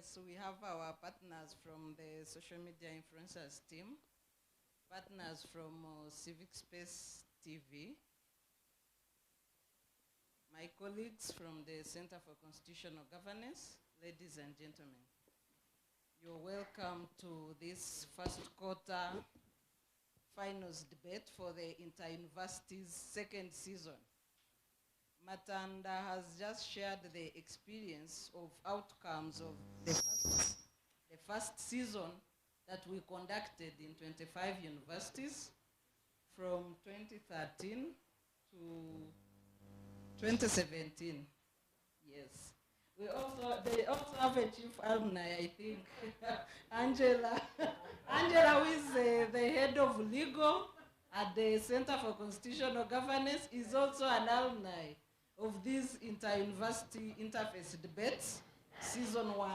Yes, we have our partners from the social media influencers team, partners from Civic Space TV, my colleagues from the Center for Constitutional Governance, ladies and gentlemen. You're welcome to this first quarter finals debate for the Inter-University's second season. Matanda has just shared the experience of outcomes of the first season that we conducted in 25 universities from 2013 to 2017. Yes. They also have a chief alumni, I think. Angela. Angela, who is the head of legal at the Center for Constitutional Governance, is also an alumni of this inter-university interface debates, season 1.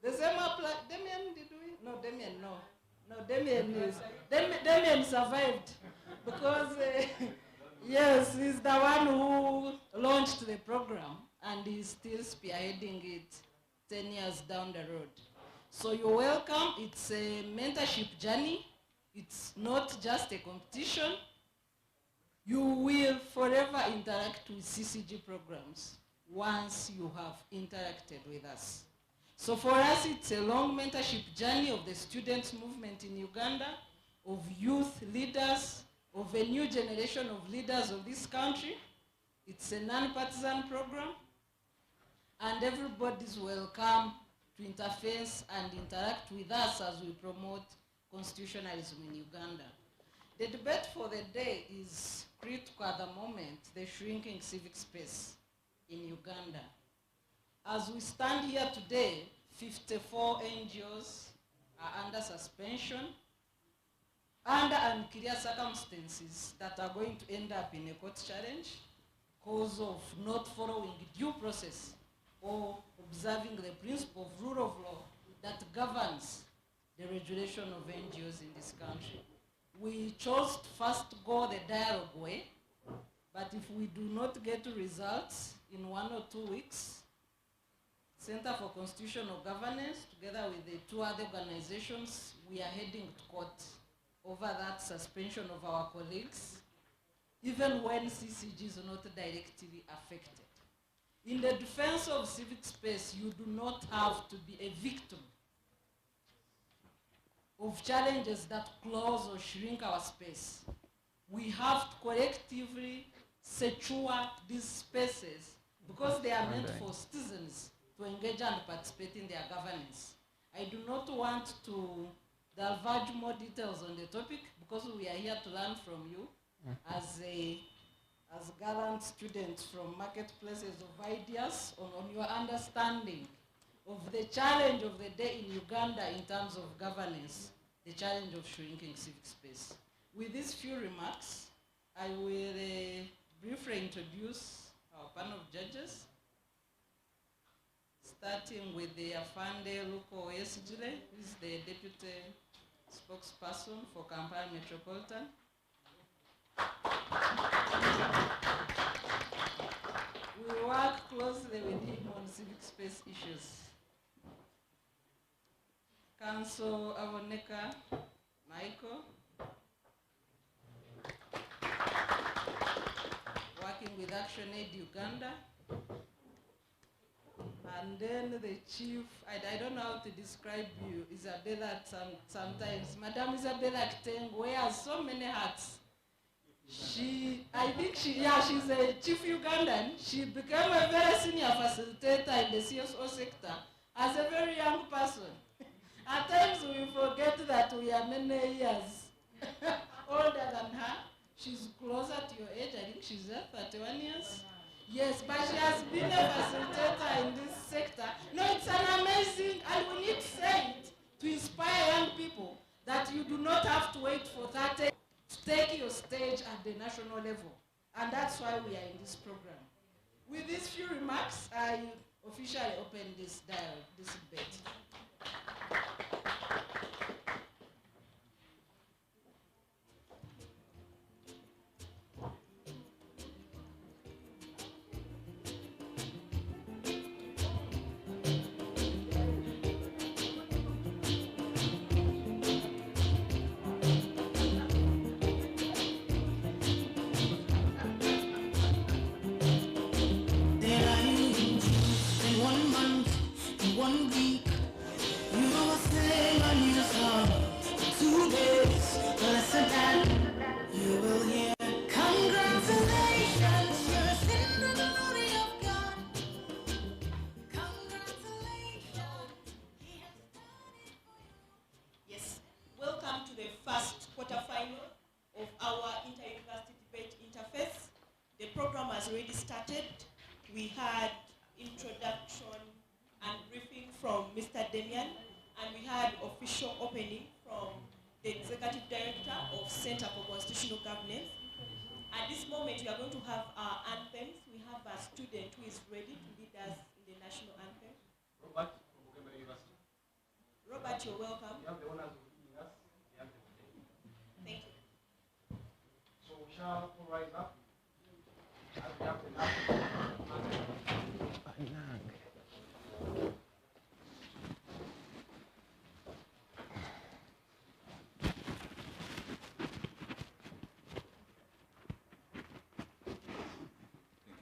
The same apply. Damien, did we? No, Damien, no. No, Damien is. Damien survived because, yes, he's the one who launched the program and he's still spearheading it 10 years down the road. So you're welcome. It's a mentorship journey. It's not just a competition. You will forever interact with CCG programs once you have interacted with us. So for us, it's a long mentorship journey of the student movement in Uganda, of youth leaders, of a new generation of leaders of this country. It's a non-partisan program, and everybody's welcome to interface and interact with us as we promote constitutionalism in Uganda. The debate for the day is critical at the moment, the shrinking civic space in Uganda. As we stand here today, 54 NGOs are under suspension, under unclear circumstances that are going to end up in a court challenge because of not following due process or observing the principle of rule of law that governs the regulation of NGOs in this country. We chose to first go the dialogue way, but if we do not get results in 1 or 2 weeks, Center for Constitutional Governance, together with the 2 other organizations, we are heading to court over that suspension of our colleagues, even when CCG is not directly affected. In the defense of civic space, you do not have to be a victim of challenges that close or shrink our space. We have to collectively secure these spaces because they are meant for citizens to engage and participate in their governance. I do not want to divulge more details on the topic because we are here to learn from you as gallant students from marketplaces of ideas on your understanding of the challenge of the day in Uganda in terms of governance, the challenge of shrinking civic space. With these few remarks, I will briefly introduce our panel of judges, starting with the Afande Luko Oyesijile, who is the deputy spokesperson for Kampala Metropolitan. We work closely with him on civic space issues. Council Avoneka Michael, working with ActionAid Uganda. And then the chief, I don't know how to describe you, Isabella, sometimes. Madam Isabella Kitengo wears so many hats. She's a chief Ugandan. She became a very senior facilitator in the CSO sector as a very young person. At times we forget that we are many years older than her. She's closer to your age. I think she's 31 years. Yes, but she has been a facilitator in this sector. No, it's an amazing, and we need to say it to inspire young people that you do not have to wait for 30 to take your stage at the national level. And that's why we are in this program. With these few remarks, I officially open this dialogue, this debate. already started. We had introduction and briefing from Mr. Demian, and we had official opening from the Executive Director of Center for Constitutional Governance. At this moment, we are going to have our anthems. We have a student who is ready to lead us in the national anthem. Robert from UGANDA University. Robert, you're welcome. You have the honors of leading us the anthem today. Thank you. So we shall all rise up as we have the national anthem.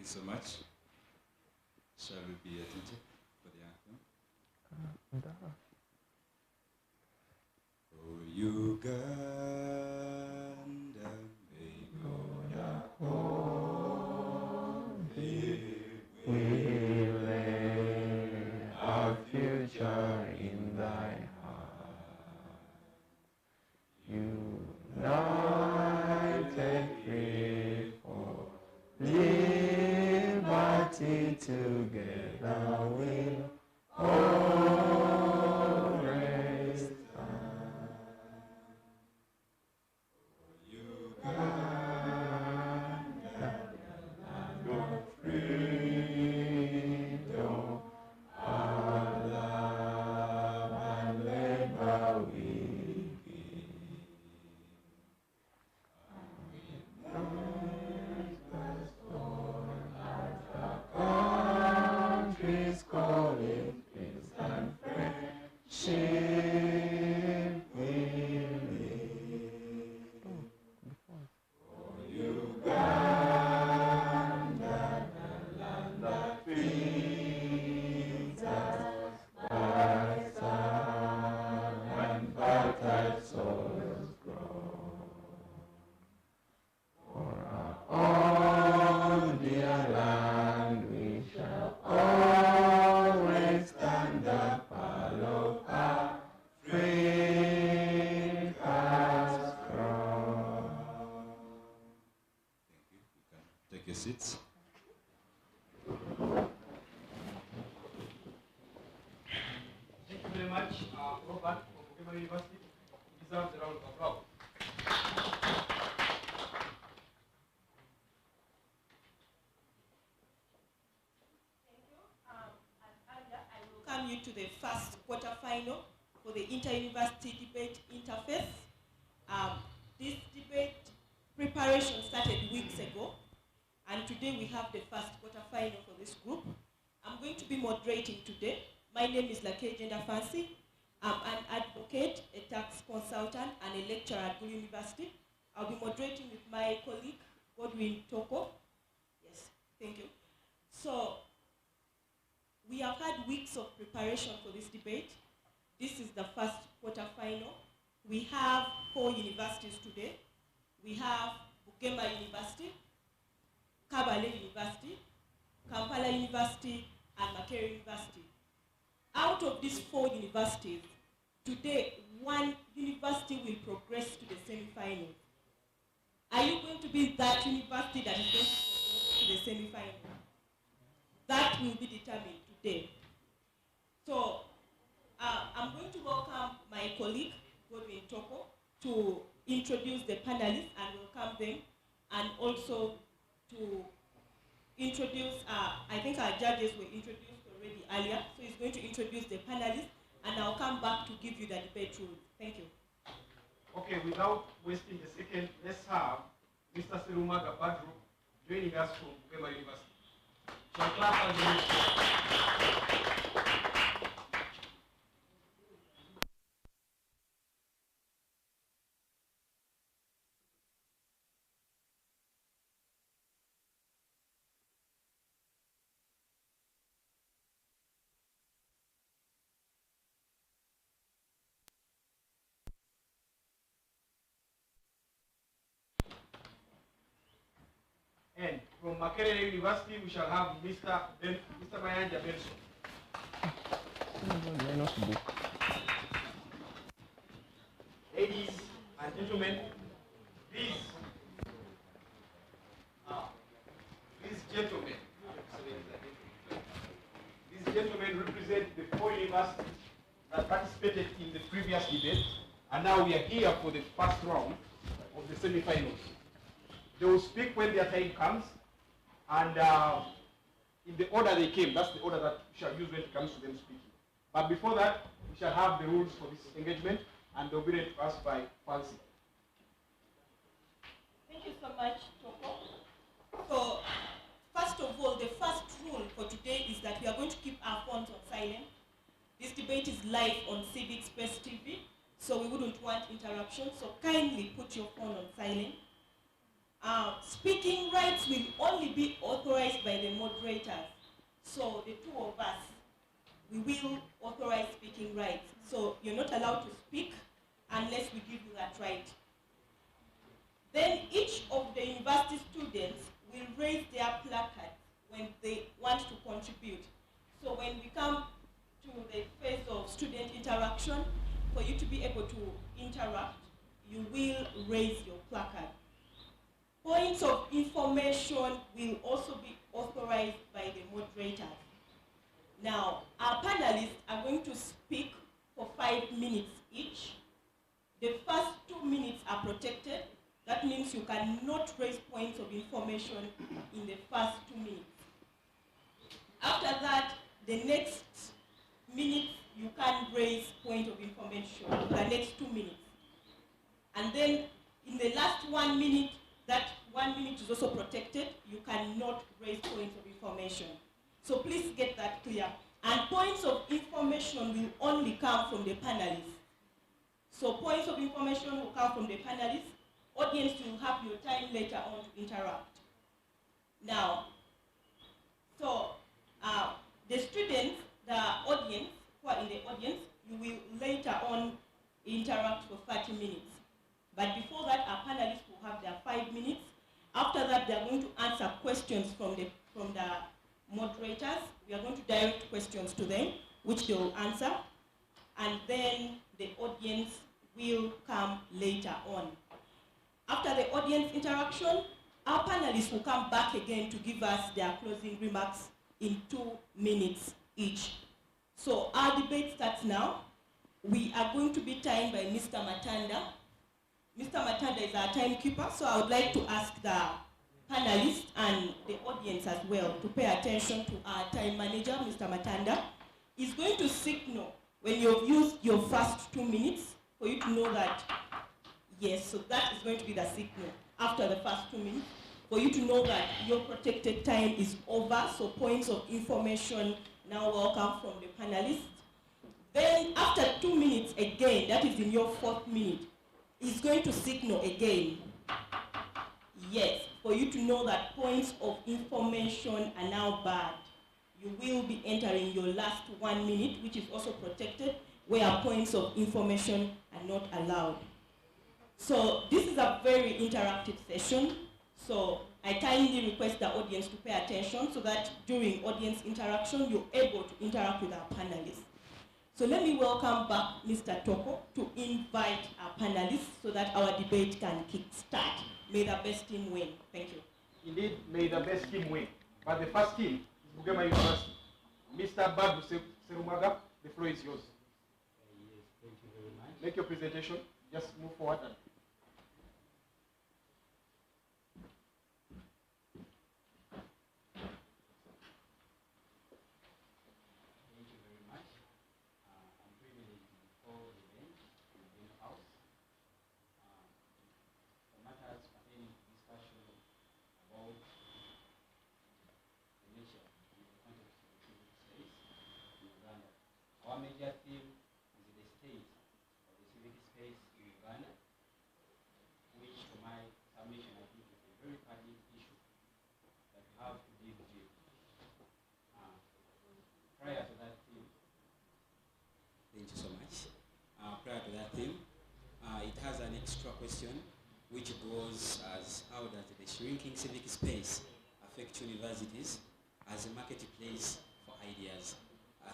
So much. Shall we be attentive for the anthem? Oh, Uganda, may we lay our future in thy heart. United free for liberty together we'll always stand. Uganda, land of freedom, our love and labor we give. Countries calling peace and friendship we live. For Uganda, the land that feeds us by sun and fertile soils grow. For our own dear land we shall always stand up, follow Africa's crown. Thank you. You can take your seats. Thank you very much, Robert from UGANDA University. He deserves a round of applause. Welcome you to the first quarterfinal for the inter-university debate interface. This debate preparation started weeks ago, and today we have the first quarterfinal for this group. I'm going to be moderating today. My name is Lake Gender Fancy. I'm an advocate, a tax consultant, and a lecturer at Gulu University. I'll be moderating with my colleague, Godwin Toko. Yes, thank you. So, we have had weeks of preparation for this debate. This is the first quarterfinal. We have 4 universities today. We have Bugemba University, Kabale University, Kampala University, and Makerere University. Out of these 4 universities, today 1 university will progress to the semi-final. Are you going to be that university that is going to progress to the semi-final? That will be determined today. So I'm going to welcome my colleague, Godwin Toko, to introduce the panelists and welcome them, and also to introduce, I think our judges were introduced already earlier, so he's going to introduce the panelists, and I'll come back to give you the debate rules. Thank you. Okay, without wasting a second, let's have Mr. Serumaga Badru joining us from Bugemba University. Shall clap as we And from Makerere University, we shall have Mr. Mayanja Benson. Ladies and gentlemen, please get gentlemen represent the 4 universities that participated in the previous debate, and now we are here for the first round of the semi-finals. They will speak when their time comes, and in the order they came. That's the order that we shall use when it comes to them speaking. But before that, we shall have the rules for this engagement, and they'll be read to us by Fancy. Thank you so much, Toko. So, first of all, the first rule for today is that we are going to keep our phones on silent. This debate is live on CIVIC Space TV, so we wouldn't want interruption, so kindly put your phone on silent. Speaking rights will only be authorized by the moderators. So the two of us, we will authorize speaking rights. So you're not allowed to speak unless we give you that right. Then each of the university students will raise their placard when they want to contribute. So when we come to the phase of student interaction, for you to be able to interact, you will raise your placard. Points of information will also be authorized by the moderators. Now, our panelists are going to speak for 5 minutes each. The first 2 minutes are protected. That means you cannot raise points of information in the first 2 minutes. After that, the next minute, you can raise point of information for the next 2 minutes. And then in the last 1 minute, that 1 minute is also protected. You cannot raise points of information. So please get that clear. And points of information will only come from the panelists. So points of information will come from the panelists. Audience will have your time later on to interact. Now, so the students, the audience, who are in the audience, you will later on interact for 30 minutes. But before that, our panelists will have their 5 minutes. After that, they are going to answer questions from the moderators. We are going to direct questions to them, which they will answer. And then the audience will come later on. After the audience interaction, our panelists will come back again to give us their closing remarks in 2 minutes each. So our debate starts now. We are going to be timed by Mr. Matanda. Mr. Matanda is our timekeeper, so I would like to ask the panelists and the audience as well to pay attention to our time manager, Mr. Matanda. He's going to signal when you've used your first 2 minutes for you to know that, yes, so that is going to be the signal after the first 2 minutes, for you to know that your protected time is over, so points of information now welcome from the panelists. Then after 2 minutes again, that is in your 4th minute, is going to signal again, yes, for you to know that points of information are now barred. You will be entering your last 1 minute, which is also protected, where points of information are not allowed. So this is a very interactive session, so I kindly request the audience to pay attention so that during audience interaction, you're able to interact with our panelists. So let me welcome back Mr. Toko to invite our panelists so that our debate can kickstart. May the best team win. Thank you. Indeed, may the best team win. But the first team is Bugema University. Mr. Badu Serumaga, the floor is yours. Yes, thank you very much. Make your presentation. Just move forward. Our major theme is the state of the civic space in Uganda, which to my submission I think is a very pertinent issue that we have to deal with. Prior to that theme, thank you so much. Prior to that theme, it has an extra question which goes as, how does the shrinking civic space affect universities as a marketplace for ideas?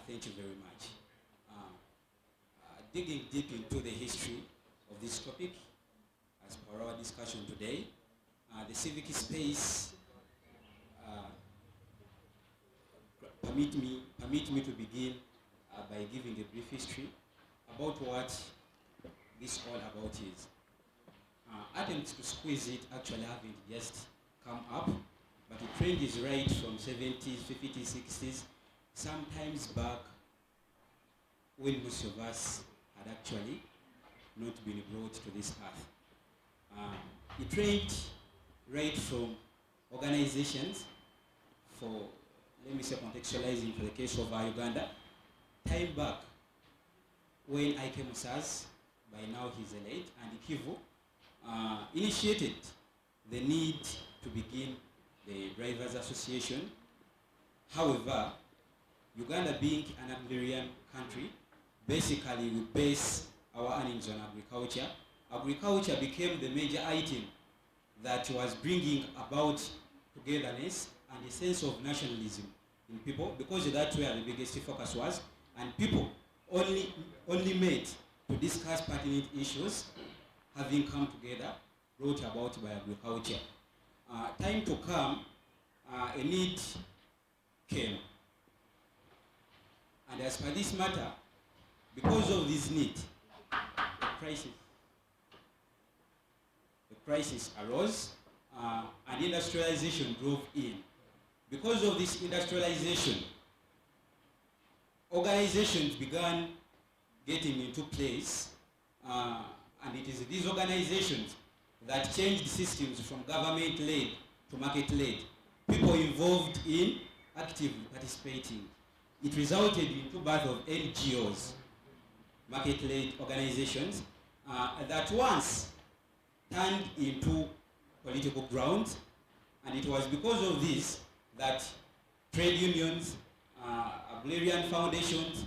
Thank you very much. Digging deep into the history of this topic, as per our discussion today, the civic space permit me to begin by giving a brief history about what this all about is. Attempts to squeeze it actually haven't just come up, but the trend is right from 70s, 50s, 60s, sometimes back when most of us had actually not been brought to this earth. It trend right from organizations for, let me say, contextualizing for the case of Uganda, time back when Ike Musaz, by now he's late, and Kivu, initiated the need to begin the Drivers Association. However, Uganda being an agrarian country, basically we base our earnings on agriculture. Agriculture became the major item that was bringing about togetherness and a sense of nationalism in people, because that's where the biggest focus was, and people only met to discuss pertinent issues, having come together, brought about by agriculture. Time to come, a need came. And as per this matter, because of this need, the crisis arose, and industrialization drove in. Because of this industrialization, organizations began getting into place, and it is these organizations that changed systems from government-led to market-led. People involved in actively participating. It resulted in the birth of NGOs, market-led organizations, that once turned into political grounds, and it was because of this that trade unions, agrarian foundations,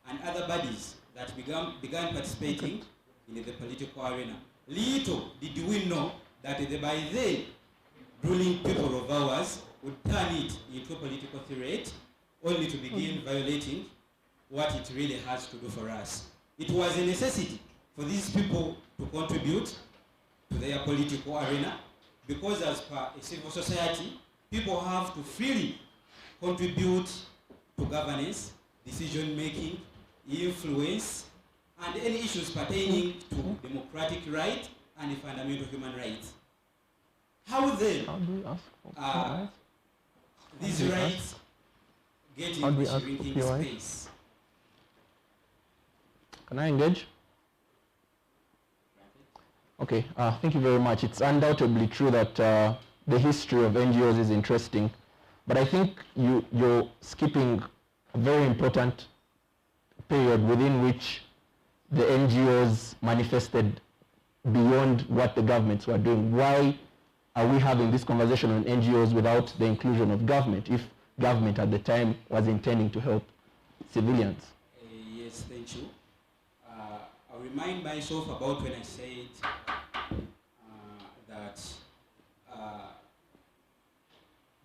and other bodies that began participating in the political arena. Little did we know that by then, ruling people of ours would turn it into a political threat, only to begin violating what it really has to do for us. It was a necessity for these people to contribute to their political arena, because as per a civil society, people have to freely contribute to governance, decision-making, influence, and any issues pertaining to democratic right and fundamental human rights. How then these rights get into shrinking space? Can I engage? Okay, thank you very much. It's undoubtedly true that the history of NGOs is interesting, but I think you're skipping a very important period within which the NGOs manifested beyond what the governments were doing. Why are we having this conversation on NGOs without the inclusion of government, if government at the time was intending to help civilians? Yes, thank you. I'll remind myself about when I said that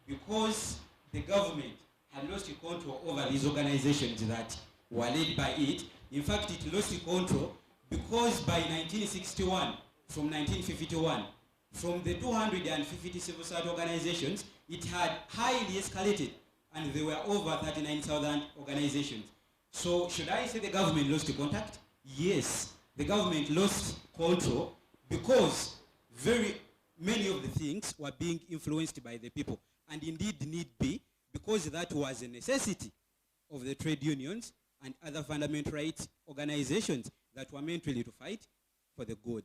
because the government had lost control over these organizations that were led by it. In fact, it lost control because by 1961, from 1951, from the 250 civil society organizations, it had highly escalated, and there were over 39,000 organizations. So should I say the government lost contact? Yes, the government lost control because very many of the things were being influenced by the people, and indeed need be, because that was a necessity of the trade unions and other fundamental rights organizations that were meant really to fight for the good.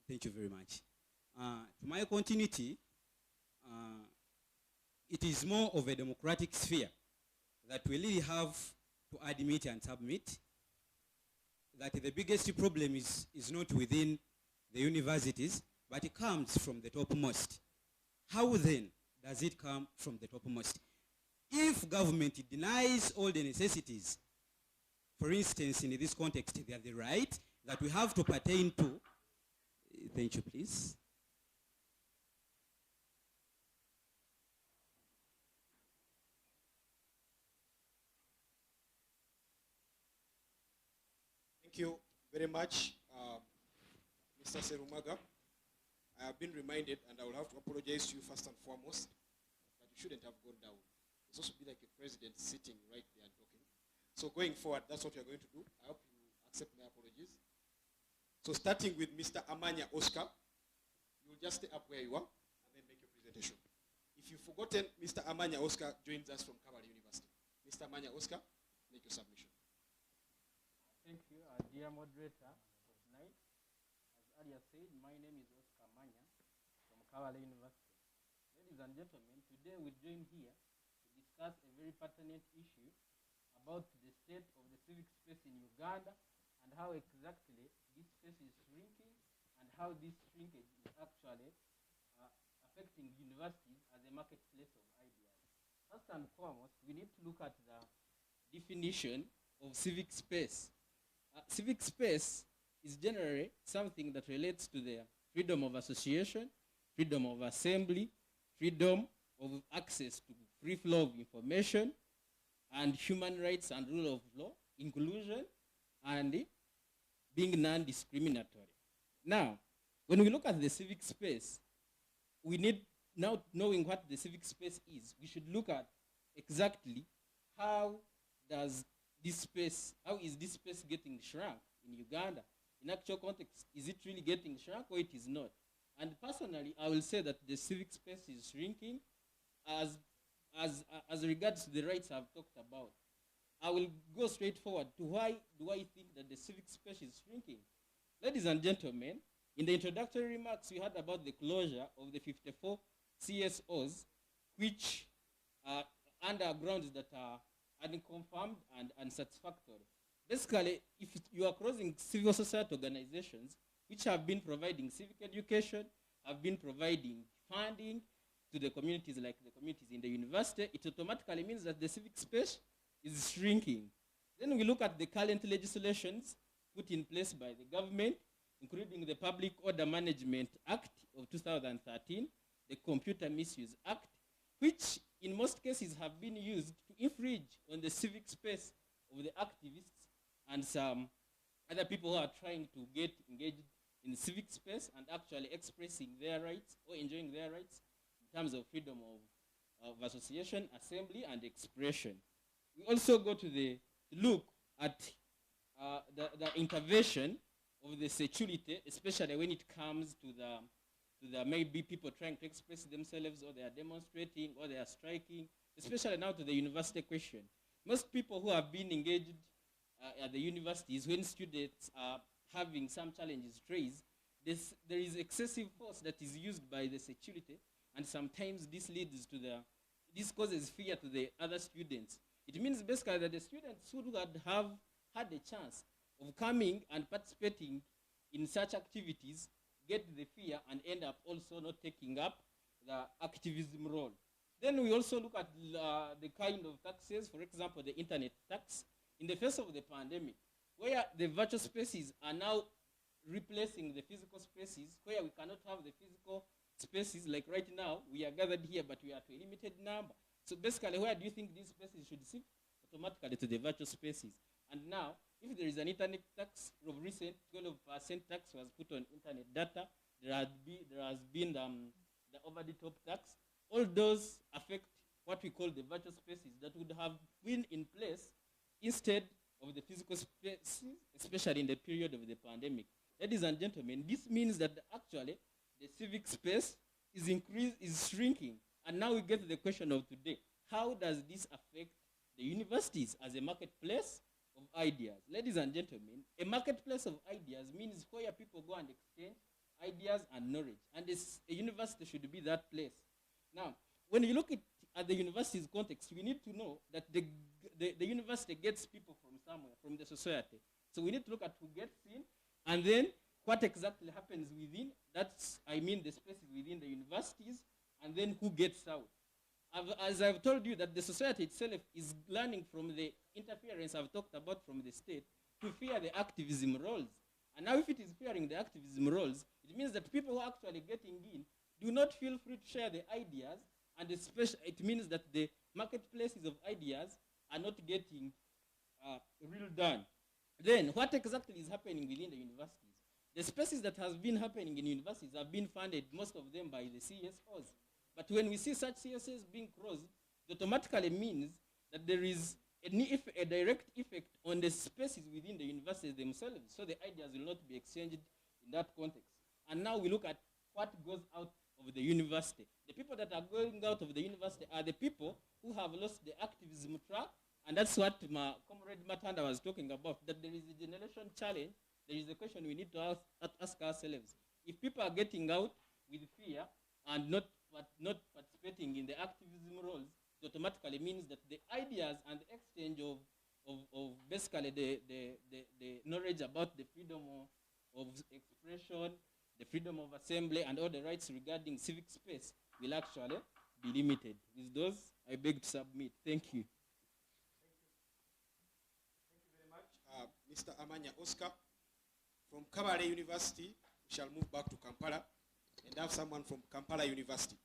Thank you very much. To my continuity, it is more of a democratic sphere that we really have to admit and submit that the biggest problem is not within the universities, but it comes from the topmost. How then does it come from the topmost? If government denies all the necessities, for instance, in this context, they are the right that we have to pertain to. Thank you, please. Thank you very much, Mr. Serumaga. I have been reminded, and I will have to apologize to you first and foremost, that you shouldn't have gone down. It's supposed to be like a president sitting right there and talking. So going forward, that's what we are going to do. I hope you accept my apologies. So starting with Mr. Amanya Oscar, you'll just stay up where you are and then make your presentation. If you've forgotten, Mr. Amanya Oscar joins us from Kabale University. Mr. Amanya Oscar, make your submission. Thank you, dear moderator of tonight. As earlier said, my name is Oscar Manya from Kabale University. Ladies and gentlemen, today we join here to discuss a very pertinent issue about the state of the civic space in Uganda and how exactly this space is shrinking and how this shrinkage is actually affecting universities as a marketplace of ideas. First and foremost, we need to look at the definition of civic space. Civic space is generally something that relates to the freedom of association, freedom of assembly, freedom of access to free flow of information, and human rights and rule of law, inclusion, and being non-discriminatory. Now, when we look at the civic space, we need, now knowing what the civic space is, we should look at exactly how is this space getting shrunk in Uganda? In actual context, is it really getting shrunk or it is not? And personally, I will say that the civic space is shrinking as regards to the rights I've talked about. I will go straight forward to why do I think that the civic space is shrinking. Ladies and gentlemen, in the introductory remarks, we heard about the closure of the 54 CSOs, which are under grounds that are unconfirmed and unsatisfactory. Basically, if you are closing civil society organizations, which have been providing civic education, have been providing funding to the communities like the communities in the university, it automatically means that the civic space is shrinking. Then we look at the current legislations put in place by the government, including the Public Order Management Act of 2013, the Computer Misuse Act, which in most cases have been used to infringe on the civic space of the activists and some other people who are trying to get engaged in the civic space and actually expressing their rights or enjoying their rights in terms of freedom of association, assembly, and expression. We also go to look at the intervention of the security, especially when it comes to the maybe people trying to express themselves, or they are demonstrating, or they are striking, especially now to the university question. Most people who have been engaged at the universities, when students are having some challenges raised, there is excessive force that is used by the security, and sometimes this causes fear to the other students. It means basically that the students who have had a chance of coming and participating in such activities get the fear and end up also not taking up the activism role. Then we also look at the kind of taxes, for example, the internet tax. In the face of the pandemic, where the virtual spaces are now replacing the physical spaces, where we cannot have the physical spaces, like right now, we are gathered here, but we are to a limited number. So basically, where do you think these spaces should sit? Automatically to the virtual spaces. And now, if there is an internet tax, of recent 12% tax was put on internet data, there has been the over-the-top tax. All those affect what we call the virtual spaces that would have been in place instead of the physical spaces, especially in the period of the pandemic. Ladies and gentlemen, this means that actually the civic space is shrinking. And now we get to the question of today. How does this affect the universities as a marketplace of ideas? Ladies and gentlemen, a marketplace of ideas means where people go and exchange ideas and knowledge. And a university should be that place. Now, when you look at the university's context, we need to know that the university gets people from somewhere, from the society. So we need to look at who gets in, and then what exactly happens within. The spaces within the universities, and then who gets out. As I've told you, that the society itself is learning from the interference I've talked about from the state to fear the activism roles. And now if it is fearing the activism roles, it means that people who are actually getting in do not feel free to share the ideas, and it means that the marketplaces of ideas are not getting real done. Then, what exactly is happening within the universities? The spaces that has been happening in universities have been funded, most of them by the CSOs. But when we see such CSAs being crossed, it automatically means that there is a direct effect on the spaces within the universities themselves, so the ideas will not be exchanged in that context. And now we look at what goes out of the university. The people that are going out of the university are the people who have lost the activism track, and that's what my comrade Matanda was talking about, that there is a generation challenge. There is a question we need to ask ourselves. If people are getting out with fear and not participating in the activism roles, it automatically means that the ideas and the exchange of basically the knowledge about the freedom of expression, the freedom of assembly, and all the rights regarding civic space will actually be limited. With those, I beg to submit. Thank you. Thank you very much, Mr. Amanya Oscar. From Kabale University, we shall move back to Kampala and have someone from Kampala University,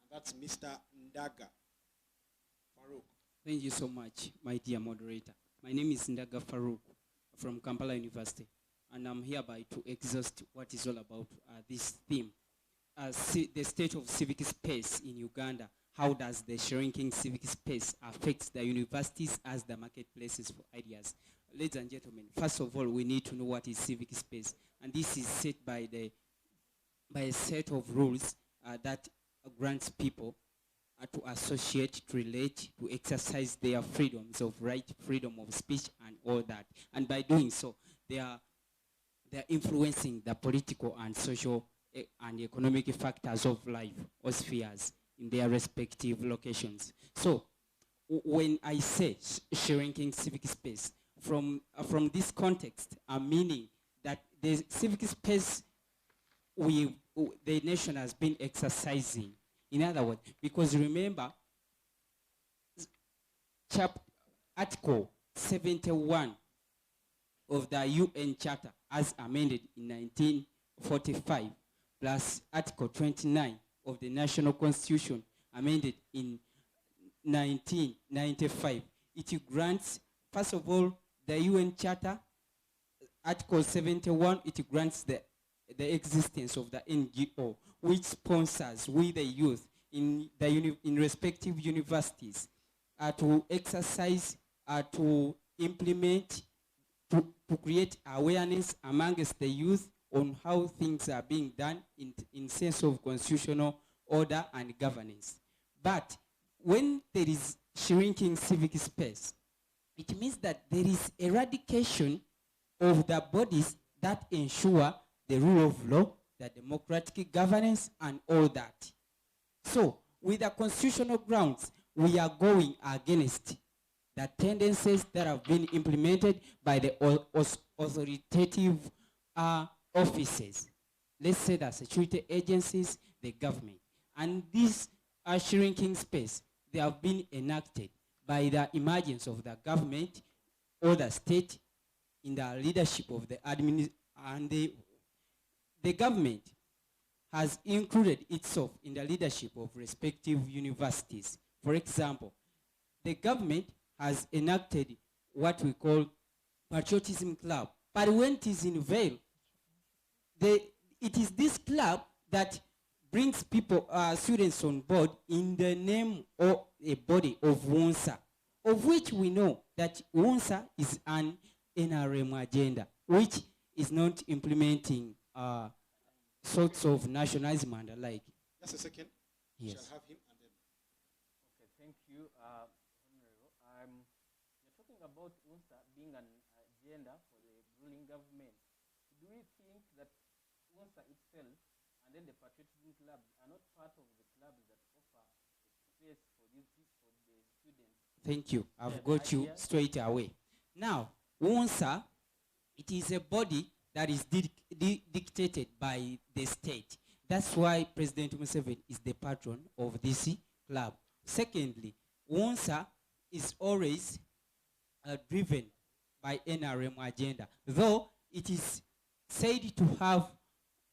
and that's Mr. Ndaga Farouk. Thank you so much, my dear moderator. My name is Ndaga Farouk from Kampala University, and I'm hereby to exhaust what is all about this theme. The state of civic space in Uganda. How does the shrinking civic space affect the universities as the marketplaces for ideas? Ladies and gentlemen, first of all, we need to know what is civic space, and this is set by a set of rules that grants people to associate, to relate, to exercise their freedoms of right, freedom of speech, and all that. And by doing so, they're influencing the political and social and economic factors of life or spheres in their respective locations. So when I say shrinking civic space, from this context, I'm meaning that the civic space the nation has been exercising. In other words, because remember, Article 71 of the UN Charter as amended in 1945, plus Article 29 of the National Constitution amended in 1995. It grants, first of all, the UN Charter, Article 71, it grants the existence of the NGO, which sponsors we the youth in respective universities to exercise, to implement, to create awareness amongst the youth on how things are being done in sense of constitutional order and governance. But when there is shrinking civic space, it means that there is eradication of the bodies that ensure the rule of law, the democratic governance, and all that. So, with the constitutional grounds, we are going against the tendencies that have been implemented by the authoritative offices. Let's say the security agencies, the government. And these are shrinking space. They have been enacted by the emergence of the government or the state in the leadership of the and the government has included itself in the leadership of respective universities. For example, the government has enacted what we call patriotism club. But when it is in Vail, it is this club that brings people, students on board in the name of a body of WONSA, of which we know that WONSA is an NRM agenda, which is not implementing sorts of nationalism and the like. Just a second. Yes. Shall have him and then. Okay, thank you, Honorable. You're talking about UNSA being an agenda for the ruling government. Do we think that UNSA itself and then the patriotism clubs are not part of the clubs that offer space for the students? Thank you. I've got you straight away. Now, UNSA, it is a body that is dictated by the state. That's why President Museveni is the patron of this club. Secondly, UNSA is always driven by NRM agenda, though it is said to have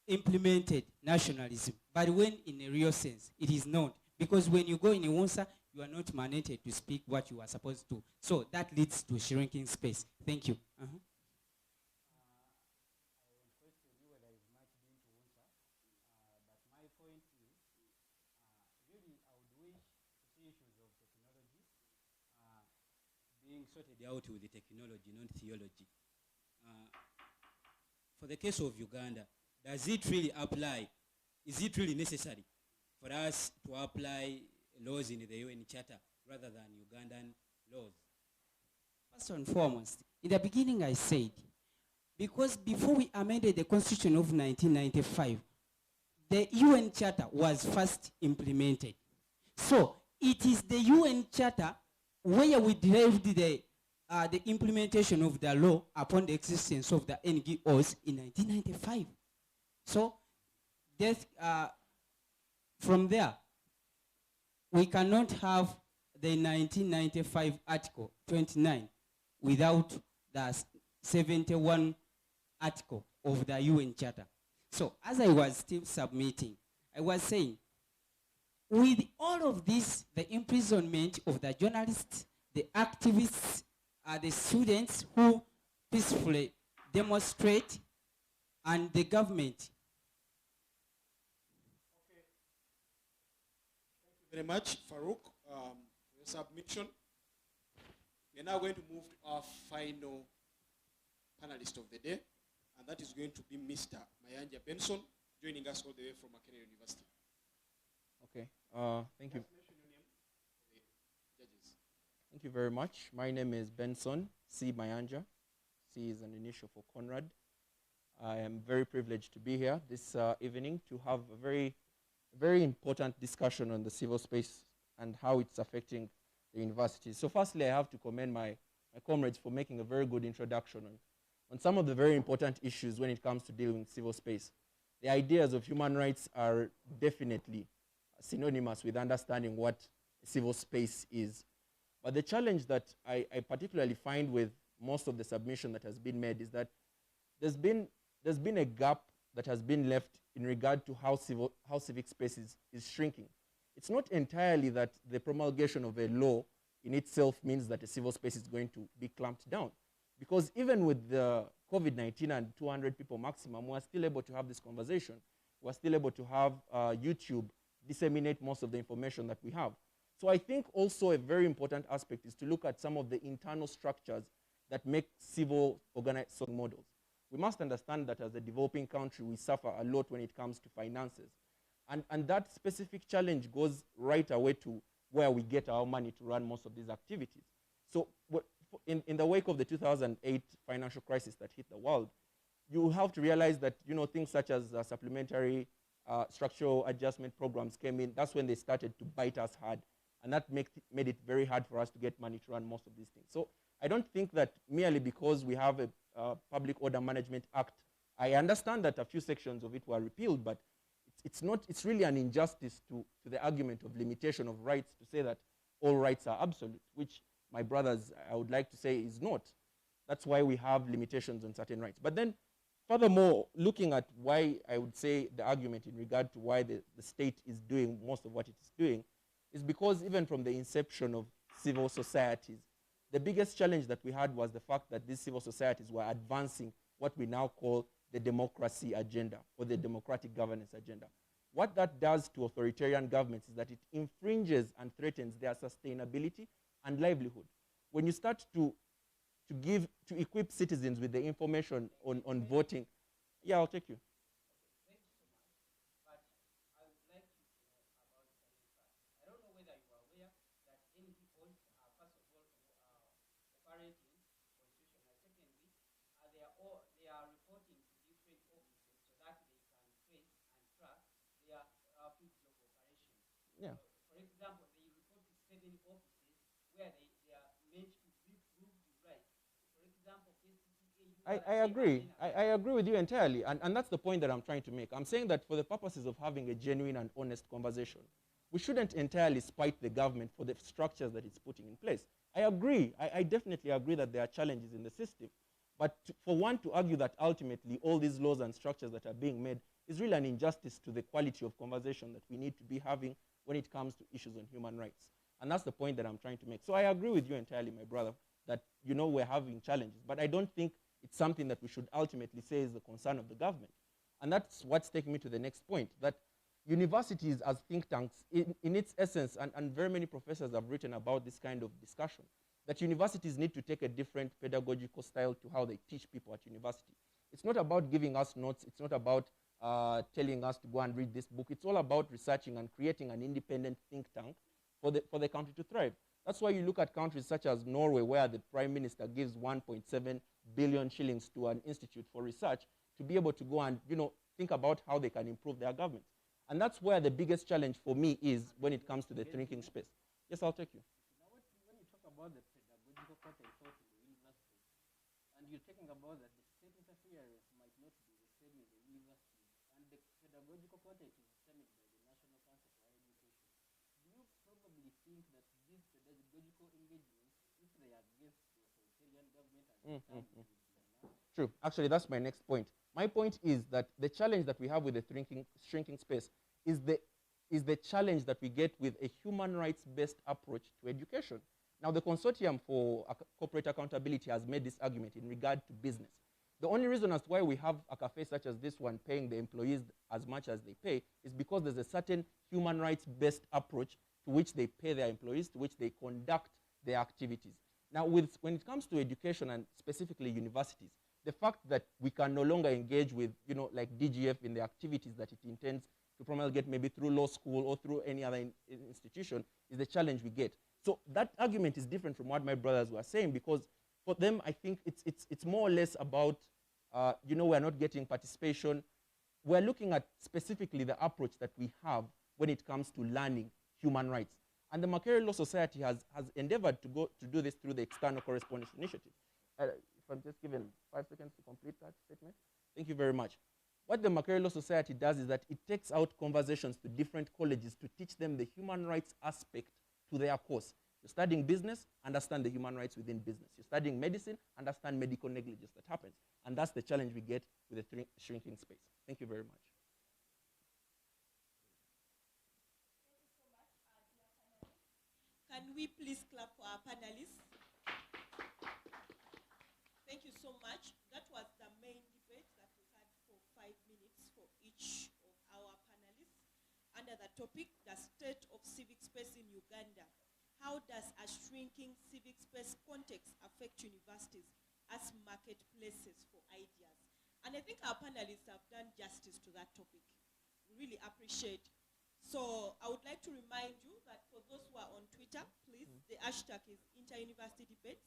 implemented nationalism, but when in a real sense, it is not. Because when you go in UNSA, you are not mandated to speak what you are supposed to. So that leads to shrinking space. Thank you. Really, sorted out with the technology, not theology. For the case of Uganda, does it really apply? Is it really necessary for us to apply laws in the UN Charter rather than Ugandan laws? First and foremost, in the beginning I said, because before we amended the Constitution of 1995, the UN Charter was first implemented. So it is the UN Charter where we derived the implementation of the law upon the existence of the NGOs in 1995. So from there, we cannot have the 1995 Article 29 without the 71 article of the UN Charter. So as I was still submitting, I was saying, with all of this, the imprisonment of the journalists, the activists, the students who peacefully demonstrate, and the government. Thank you very much, Farouk, for your submission. We are now going to move to our final panelist of the day, and that is going to be Mr. Mayanja Benson, joining us all the way from Makerere University. Okay, thank you. Judges. Thank you very much. My name is Benson C. Mayanja. C is an initial for Conrad. I am very privileged to be here this evening to have a very important discussion on the civil space and how it's affecting the university. So firstly, I have to commend my comrades for making a very good introduction on some of the very important issues when it comes to dealing with civil space. The ideas of human rights are definitely synonymous with understanding what civil space is. But the challenge that I particularly find with most of the submission that has been made is that there's been a gap that has been left in regard to how civic space is shrinking. It's not entirely that the promulgation of a law in itself means that a civil space is going to be clamped down. Because even with the COVID-19 and 200 people maximum, we're still able to have this conversation. We're still able to have YouTube disseminate most of the information that we have. So I think also a very important aspect is to look at some of the internal structures that make civil organizing models. We must understand that as a developing country, we suffer a lot when it comes to finances. And that specific challenge goes right away to where we get our money to run most of these activities. So in the wake of the 2008 financial crisis that hit the world, you have to realize that things such as supplementary structural adjustment programs came in. That's when they started to bite us hard. And that made it very hard for us to get money to run most of these things. So I don't think that merely because we have a Public Order Management Act, I understand that a few sections of it were repealed, but it's really an injustice to the argument of limitation of rights to say that all rights are absolute, which my brothers, I would like to say, is not. That's why we have limitations on certain rights. But then, furthermore, looking at why I would say the argument in regard to why the state is doing most of what it is doing is because even from the inception of civil societies, the biggest challenge that we had was the fact that these civil societies were advancing what we now call the democracy agenda or the democratic governance agenda. What that does to authoritarian governments is that it infringes and threatens their sustainability and livelihood. When you start to equip citizens with the information on voting, yeah, I'll take you. Yeah. For example, they report to 7 offices where they are meant to prove the rights. For example, I agree. I agree with you entirely. And that's the point that I'm trying to make. I'm saying that for the purposes of having a genuine and honest conversation, we shouldn't entirely spite the government for the structures that it's putting in place. I agree. I definitely agree that there are challenges in the system. But for one to argue that ultimately all these laws and structures that are being made is really an injustice to the quality of conversation that we need to be having when it comes to issues on human rights. And that's the point that I'm trying to make. So I agree with you entirely, my brother, that we're having challenges. But I don't think it's something that we should ultimately say is the concern of the government. And that's what's taking me to the next point, that universities as think tanks, in its essence, and very many professors have written about this kind of discussion, that universities need to take a different pedagogical style to how they teach people at university. It's not about giving us notes. It's not about telling us to go and read this book. It's all about researching and creating an independent think tank for the country to thrive. That's why you look at countries such as Norway, where the prime minister gives 1.7 billion shillings to an institute for research to be able to go and think about how they can improve their government. And that's where the biggest challenge for me is when it comes to the thinking space. Yes, I'll take you. Now, when you talk about the pedagogical part I taught in the university, and you're talking about that the state interference might not be the same in the universities, and the pedagogical content is determined by the National Council for Higher Education, do you probably think that these pedagogical engagements, if they are against the authoritarian government and True. Actually, that's my next point. My point is that the challenge that we have with the shrinking space is the challenge that we get with a human rights-based approach to education. Now, the Consortium for Corporate Accountability has made this argument in regard to business. The only reason as to why we have a cafe such as this one paying the employees as much as they pay is because there's a certain human rights-based approach to which they pay their employees, to which they conduct their activities. Now, when it comes to education and specifically universities, the fact that we can no longer engage with, like DGF in the activities that it intends to promulgate maybe through law school or through any other institution is the challenge we get. So that argument is different from what my brothers were saying, because for them, I think it's more or less about, we're not getting participation. We're looking at specifically the approach that we have when it comes to learning human rights. And the Makerere Law Society has endeavored to do this through the External Correspondence Initiative. If I'm just given 5 seconds to complete that statement. Thank you very much. What the Makerere Law Society does is that it takes out conversations to different colleges to teach them the human rights aspect to their course. You're studying business, understand the human rights within business. You're studying medicine, understand medical negligence that happens. And that's the challenge we get with the shrinking space. Thank you very much. Can we please clap for our panelists? Thank you so much. That was the main debate that we had for 5 minutes for each of our panelists under the topic, the state of civic space in Uganda. How does a shrinking civic space context affect universities as marketplaces for ideas? And I think our panelists have done justice to that topic. We really appreciate. So I would like to remind you that for those who are on Twitter, please, the hashtag is Inter-University Debates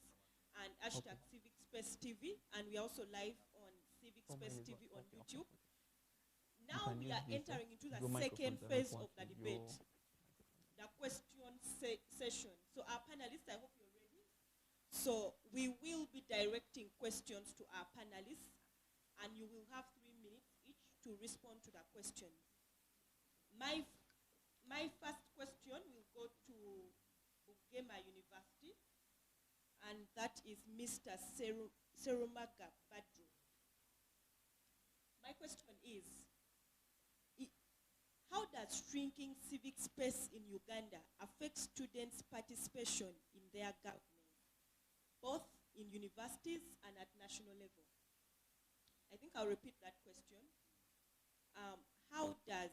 and hashtag Civic Space TV, and we are also live on Civic Space TV on YouTube. Now we are entering into the second phase of the debate, the question session. So our panelists, I hope you're ready. So we will be directing questions to our panelists, and you will have 3 minutes each to respond to the questions. My first question will go to Bugema University, and that is Mr. Serumaga Badru. My question is, how does shrinking civic space in Uganda affect students' participation in their government, both in universities and at national level? I think I'll repeat that question. How does,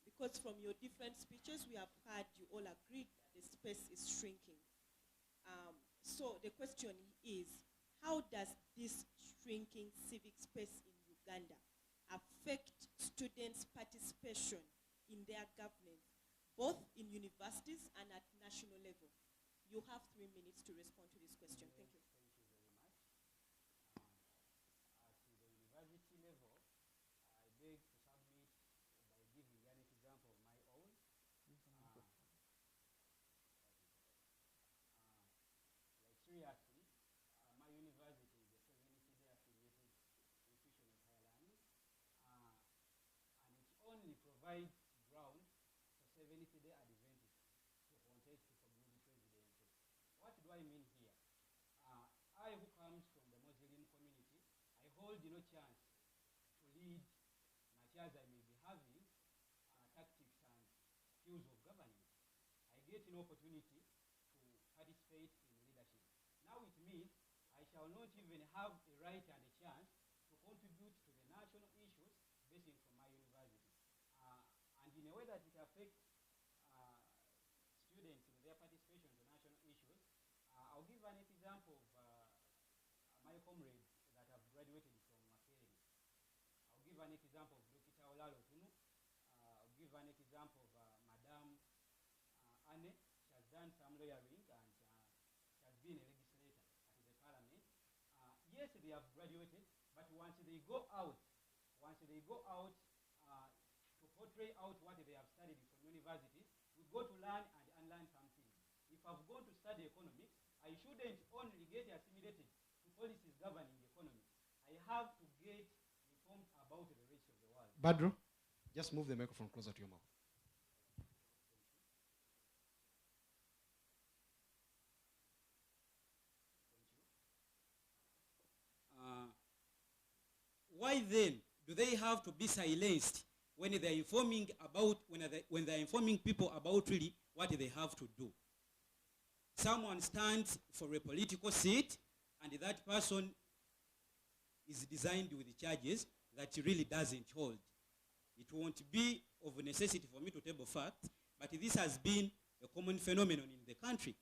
because from your different speeches we have heard you all agreed that the space is shrinking. So the question is, how does this shrinking civic space in Uganda affect students' participation in their government, both in universities and at national level? You have 3 minutes to respond to this question. Thank you. Thank you very much. At the university level, I beg to submit by giving an example of my own. Seriously, my university is a 70-day affiliated institution of higher learning, and it only provides ground for 70-day advantages to contest for good presidency. What do I mean here? I, who comes from the Muslim community, I hold no chance to lead, much as I may be having tactics and skills of governance. I get no opportunity to participate in leadership. Now it means I shall not even have a right and a chance to contribute to the national issues based from my university. And in a way that it affects students in their participation in the national issues, I'll give an they have graduated, but once they go out to portray out what they have studied from university, we go to learn and unlearn something. If I've gone to study economics, I shouldn't only get assimilated to policies governing the economy. I have to get informed about the rest of the world. Badru, just move the microphone closer to your mouth. Why then do they have to be silenced when they're informing about when they're informing people about really what they have to do? Someone stands for a political seat, and that person is designed with charges that he really doesn't hold. It won't be of necessity for me to table facts, but this has been a common phenomenon in the country.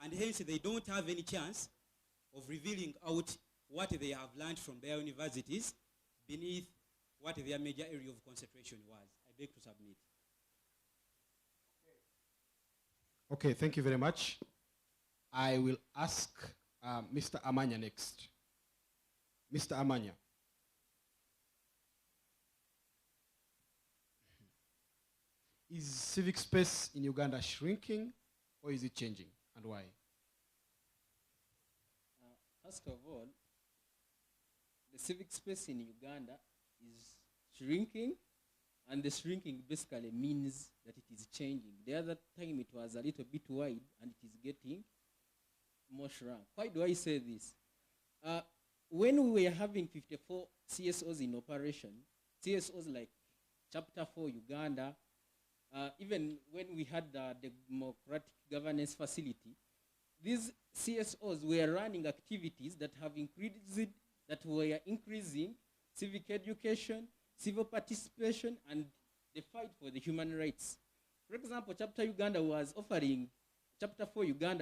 And hence they don't have any chance of revealing out what they have learned from their universities beneath what their major area of concentration was. I beg to submit. Okay, thank you very much. I will ask Mr. Amanya next. Mr. Amanya. Is civic space in Uganda shrinking, or is it changing, and why? First of all, the civic space in Uganda is shrinking, and the shrinking basically means that it is changing. The other time it was a little bit wide, and it is getting more shrunk. Why do I say this? When we were having 54 CSOs in operation, CSOs like Chapter 4 Uganda, even when we had the democratic governance facility, these CSOs were running activities that were increasing civic education, civil participation, and the fight for the human rights. For example, Chapter 4 Uganda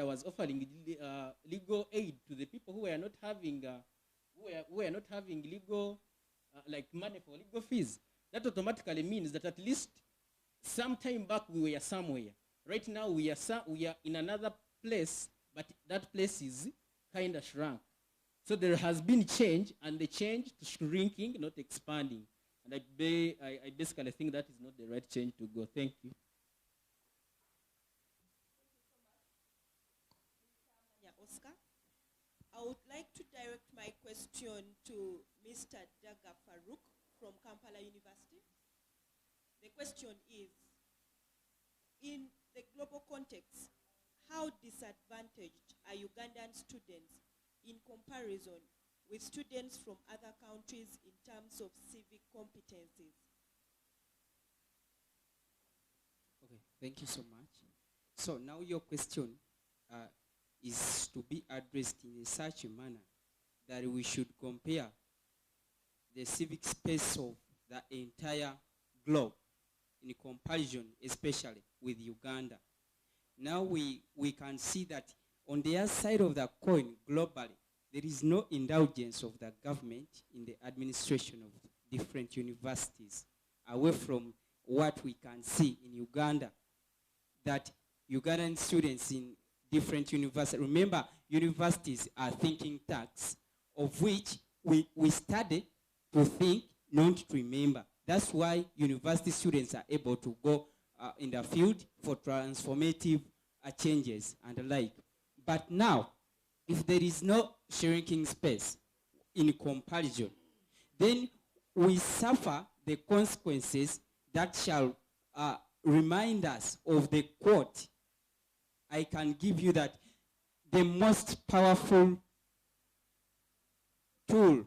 was offering legal aid to the people who were not having legal like money for legal fees. That automatically means that at least some time back we were somewhere. Right now we are in another place, but that place is kind of shrunk. So there has been change, and the change to shrinking, not expanding. And I basically think that is not the right change to go. Thank you. Oscar. I would like to direct my question to Mr. Daga Farouk from Kampala University. The question is, in the global context, how disadvantaged are Ugandan students in comparison with students from other countries in terms of civic competencies? Okay, thank you so much. So now your question is to be addressed in such a manner that we should compare the civic space of the entire globe in comparison, especially with Uganda. Now we can see that on the other side of the coin, globally, there is no indulgence of the government in the administration of different universities, away from what we can see in Uganda, that Ugandan students in different universities, remember, universities are thinking tanks, of which we study to think, not to remember. That's why university students are able to go in the field for transformative changes and the like. But now, if there is no shrinking space in comparison, then we suffer the consequences that shall remind us of the quote. I can give you that the most powerful tool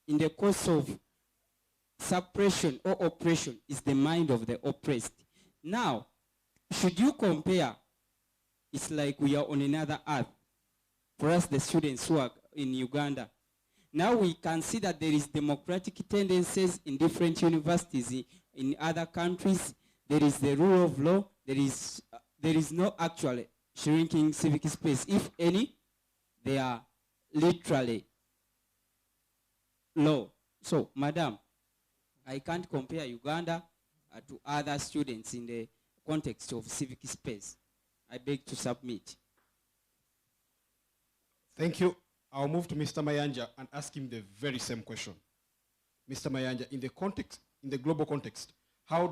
in the course of suppression or oppression is the mind of the oppressed. Now, should you compare, it's like we are on another earth. For us, the students who are in Uganda, now we can see that there is democratic tendencies in different universities in other countries. There is the rule of law. There is no actual shrinking civic space. If any, they are literally low. So, madam, I can't compare Uganda to other students in the context of civic space. I beg to submit. Thank you. I'll move to Mr. Mayanja and ask him the very same question. Mr. Mayanja, in the global context, how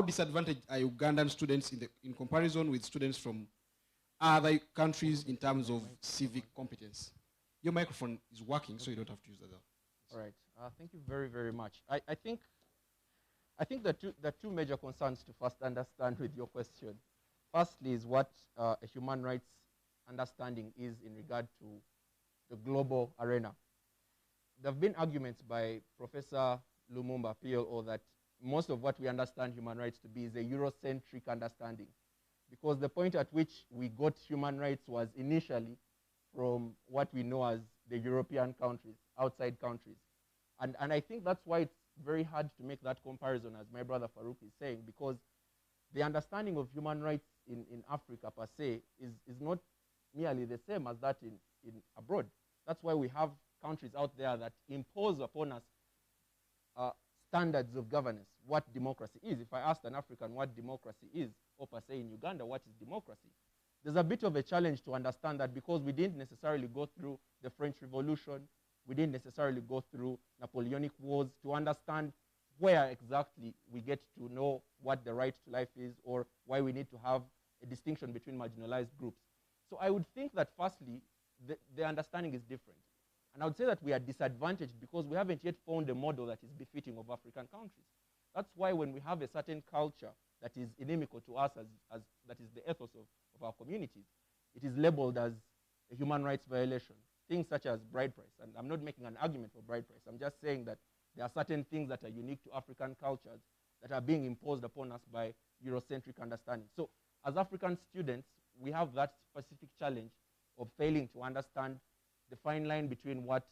disadvantaged are Ugandan students in comparison with students from other countries in terms of civic competence? Your microphone is working, so you don't have to use that. All right. Thank you very, very much. I think the two major concerns to first understand with your question. Firstly is what a human rights understanding is in regard to the global arena. There have been arguments by Professor Lumumba PLO that most of what we understand human rights to be is a Eurocentric understanding, because the point at which we got human rights was initially from what we know as the European countries, outside countries. And I think that's why it's very hard to make that comparison, as my brother Farouk is saying, because the understanding of human rights in Africa per se is not merely the same as that in abroad. That's why we have countries out there that impose upon us standards of governance, what democracy is. If I asked an African what democracy is, or per se in Uganda, what is democracy? There's a bit of a challenge to understand that, because we didn't necessarily go through the French Revolution, we didn't necessarily go through Napoleonic Wars to understand where exactly we get to know what the right to life is, or why we need to have a distinction between marginalized groups. So I would think that firstly, the understanding is different. And I would say that we are disadvantaged because we haven't yet found a model that is befitting of African countries. That's why when we have a certain culture that is inimical to us, as that is the ethos of our communities, it is labeled as a human rights violation. Things such as bride price, and I'm not making an argument for bride price, I'm just saying that there are certain things that are unique to African cultures that are being imposed upon us by Eurocentric understanding. So as African students, we have that specific challenge of failing to understand the fine line between what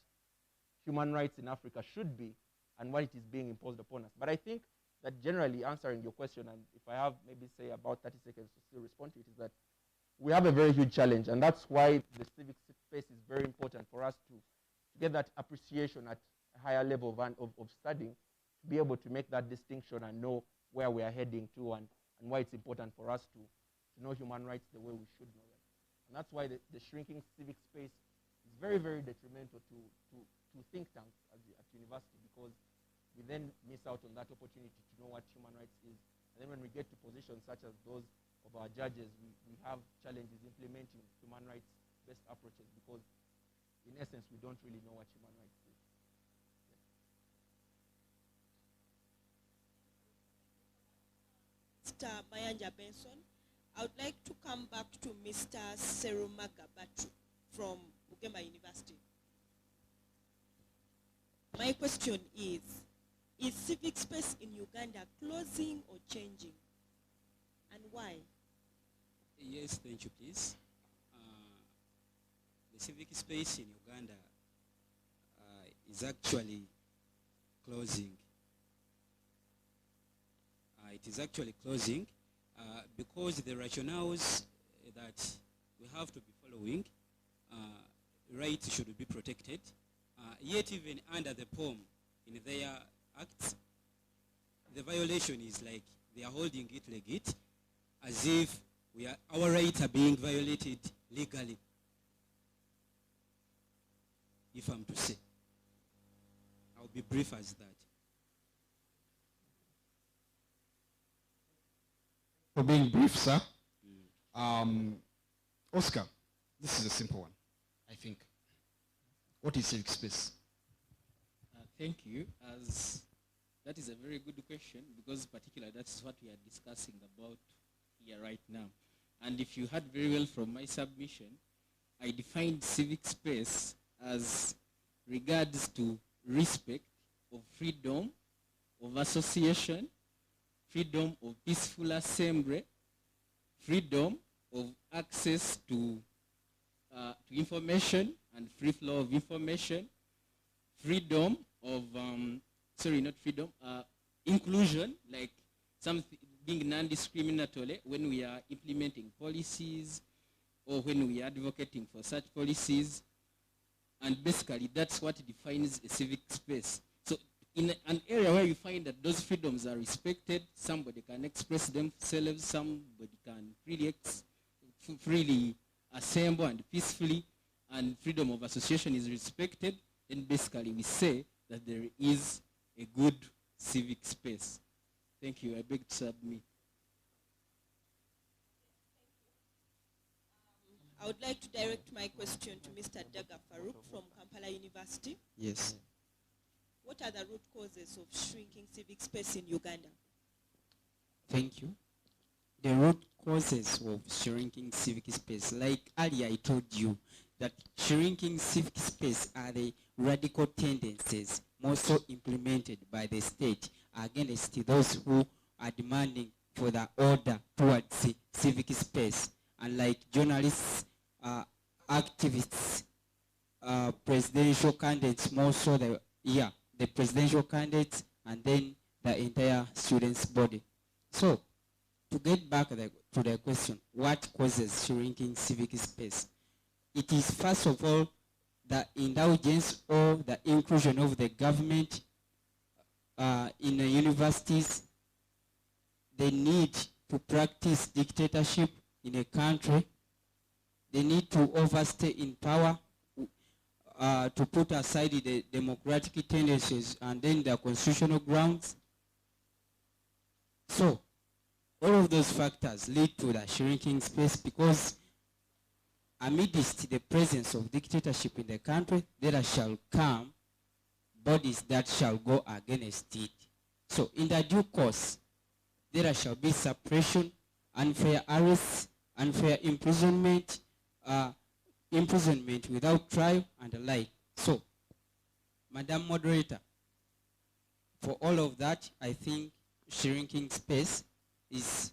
human rights in Africa should be and what it is being imposed upon us. But I think that generally answering your question, and if I have maybe say about 30 seconds to still respond to it, is that we have a very huge challenge, and that's why the civic space is very important for us to get that appreciation at a higher level of studying, to be able to make that distinction and know where we are heading to, and why it's important for us to know human rights the way we should know them. And that's why the shrinking civic space is very, very detrimental to think tanks at university, because we then miss out on that opportunity to know what human rights is. And then when we get to positions such as those of our judges, we have challenges implementing human rights-based approaches, because in essence, we don't really know what human rights is. Mr. Mayanja Benson, I would like to come back to Mr. Serumaga Batu from Bugema University. My question is civic space in Uganda closing or changing? And why? Yes, thank you, please. The civic space in Uganda is actually closing. It is actually closing because the rationales that we have to be following, rights should be protected, yet even under the POM in their acts, the violation is like they are holding it legit, as if our rights are being violated legally, if I'm to say. I'll be brief as that. For being brief, sir. Oscar, this is a simple one, I think. What is civic space? Thank you. As that is a very good question, because particularly that's what we are discussing about here right now. And if you heard very well from my submission, I defined civic space as regards to respect of freedom of association, freedom of peaceful assembly, freedom of access to information and free flow of information, freedom of, inclusion, like something being non-discriminatory when we are implementing policies or when we are advocating for such policies. And basically, that's what defines a civic space. So in an area where you find that those freedoms are respected, somebody can express themselves, somebody can freely assemble and peacefully, and freedom of association is respected, then basically we say that there is a good civic space. Thank you. I beg to submit. I would like to direct my question to Mr. Daga Farouk from Kampala University. Yes. What are the root causes of shrinking civic space in Uganda? Thank you. The root causes of shrinking civic space, like earlier I told you, that shrinking civic space are the radical tendencies also implemented by the state against those who are demanding for the order towards the civic space. And like journalists, activists, presidential candidates, more so the presidential candidates, and then the entire students' body. So, to get back to the question, what causes shrinking civic space? It is first of all the indulgence or the inclusion of the government in the universities, the need to practice dictatorship in a country, the need to overstay in power, to put aside the democratic tendencies and then the constitutional grounds. So, all of those factors lead to the shrinking space, because amidst the presence of dictatorship in the country, there shall come bodies that shall go against it. So in the due course, there shall be suppression, unfair arrests, unfair imprisonment, imprisonment without trial, and the like. So, Madam Moderator, for all of that, I think shrinking space is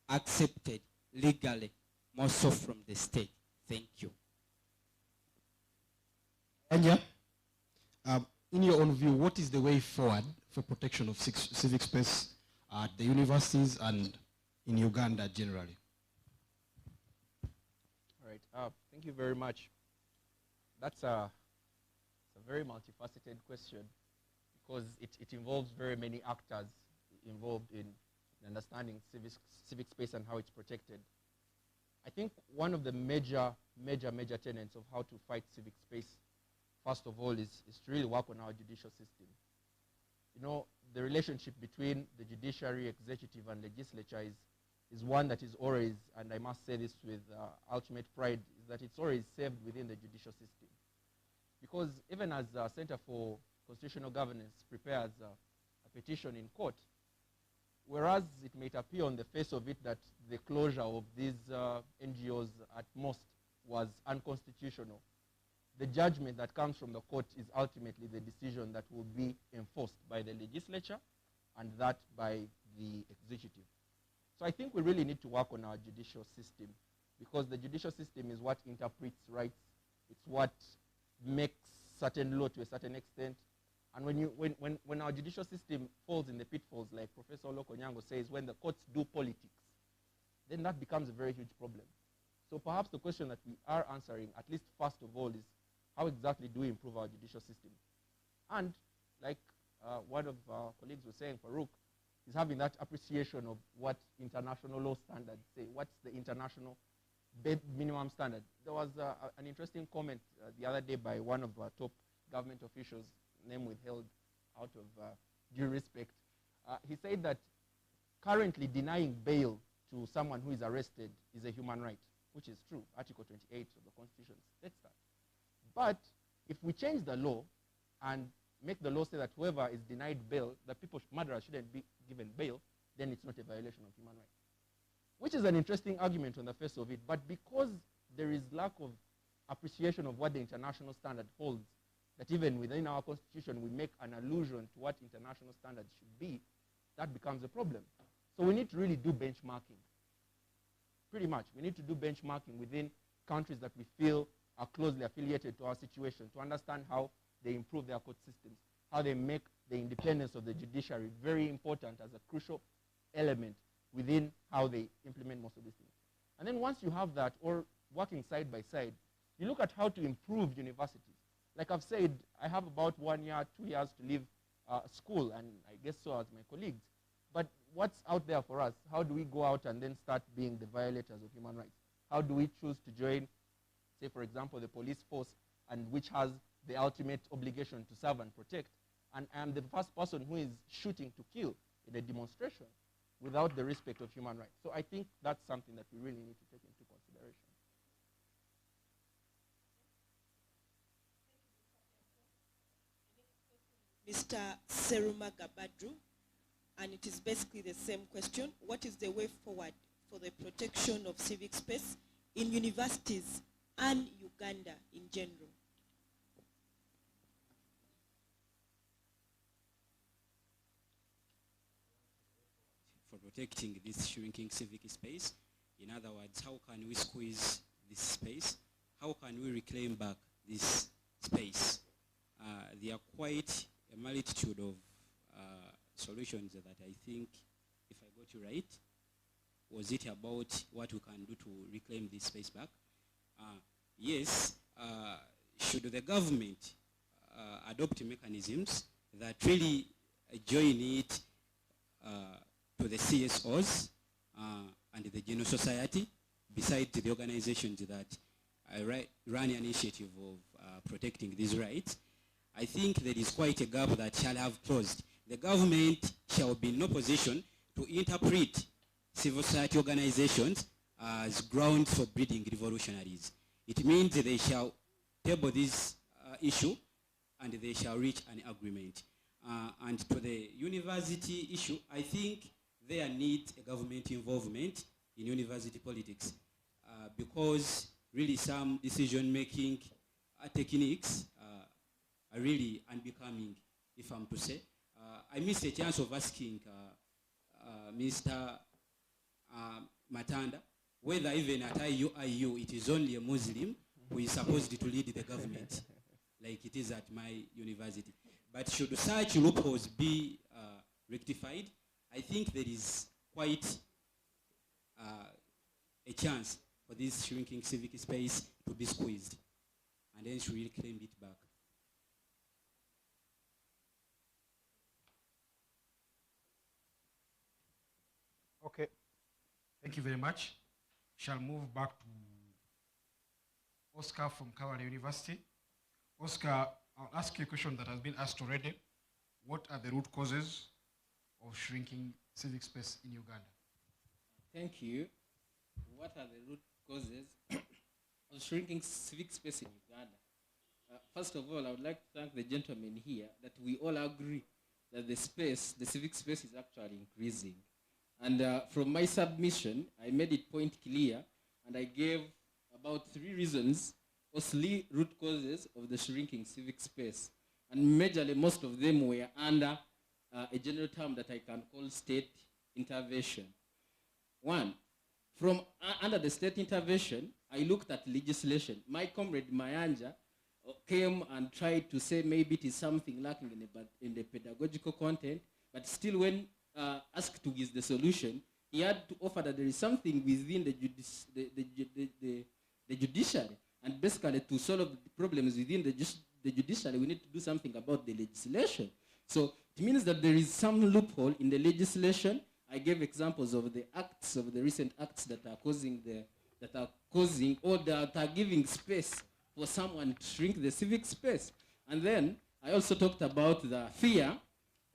accepted legally, more so from the state. Thank you. Anja, in your own view, what is the way forward for protection of civic space at the universities and in Uganda generally? All right, thank you very much. That's a very multifaceted question, because it involves very many actors involved in understanding civic space and how it's protected. I think one of the major tenets of how to fight civic space, first of all, is to really work on our judicial system. You know, the relationship between the judiciary, executive, and legislature is one that is always, and I must say this with ultimate pride, is that it's always saved within the judicial system. Because even as Center for Constitutional Governance prepares a petition in court, whereas it may appear on the face of it that the closure of these NGOs at most was unconstitutional, the judgment that comes from the court is ultimately the decision that will be enforced by the legislature and that by the executive. So I think we really need to work on our judicial system, because the judicial system is what interprets rights. It's what makes certain law to a certain extent. And when our judicial system falls in the pitfalls, like Professor Lokonyango says, when the courts do politics, then that becomes a very huge problem. So perhaps the question that we are answering, at least first of all, is how exactly do we improve our judicial system? And like one of our colleagues was saying, Farouk, is having that appreciation of what international law standards say. What's the international minimum standard? There was an interesting comment the other day by one of our top government officials, name withheld out of due respect. He said that currently denying bail to someone who is arrested is a human right, which is true. Article 28 of the Constitution states that. But if we change the law and make the law say that whoever is denied bail, the murderer shouldn't be given bail, then it's not a violation of human rights. Which is an interesting argument on the face of it, but because there is lack of appreciation of what the international standard holds, that even within our constitution we make an allusion to what international standards should be, that becomes a problem. So we need to really do benchmarking. Pretty much, we need to do benchmarking within countries that we feel are closely affiliated to our situation, to understand how they improve their court systems, how they make the independence of the judiciary very important as a crucial element within how they implement most of these things. And then once you have that, or working side by side, you look at how to improve universities. Like I've said, I have about 1 year, 2 years to leave school, and I guess so as my colleagues. But what's out there for us? How do we go out and then start being the violators of human rights? How do we choose to join say, for example, the police force, and which has the ultimate obligation to serve and protect, and I am the first person who is shooting to kill in a demonstration without the respect of human rights. So I think that's something that we really need to take into consideration. Mr. Seruma Gabadru, and it is basically the same question. What is the way forward for the protection of civic space in universities and Uganda in general? For protecting this shrinking civic space, in other words, how can we squeeze this space? How can we reclaim back this space? There are quite a multitude of solutions that I think, if I got you right, was it about what we can do to reclaim this space back? Yes, should the government adopt mechanisms that really join it to the CSOs and the general society, besides the organizations that run an initiative of protecting these rights, I think there is quite a gap that shall have closed. The government shall be in no position to interpret civil society organizations as grounds for breeding revolutionaries. It means they shall table this issue and they shall reach an agreement. And to the university issue, I think there needs a government involvement in university politics because really some decision-making techniques are really unbecoming, if I'm to say. I missed a chance of asking Mr. Matanda whether even at IU it is only a Muslim who is supposed to lead the government, like it is at my university. But should such loopholes be rectified, I think there is quite a chance for this shrinking civic space to be squeezed, and then to reclaim it back. Okay. Thank you very much. Shall move back to Oscar from Kavala University. Oscar, I'll ask you a question that has been asked already. What are the root causes of shrinking civic space in Uganda? Thank you. What are the root causes of shrinking civic space in Uganda? First of all, I would like to thank the gentlemen here that we all agree that the civic space is actually increasing. And from my submission, I made it point clear, and I gave about 3 reasons, or 3 root causes of the shrinking civic space. And majorly, most of them were under a general term that I can call state intervention. 1, from under the state intervention, I looked at legislation. My comrade Mayanja came and tried to say maybe it is something lacking in the pedagogical content, but still when asked to give the solution, he had to offer that there is something within the judiciary, and basically to solve the problems within the judiciary, we need to do something about the legislation. So it means that there is some loophole in the legislation. I gave examples of the acts, of the recent acts that are causing or that are giving space for someone to shrink the civic space. And then I also talked about the fear.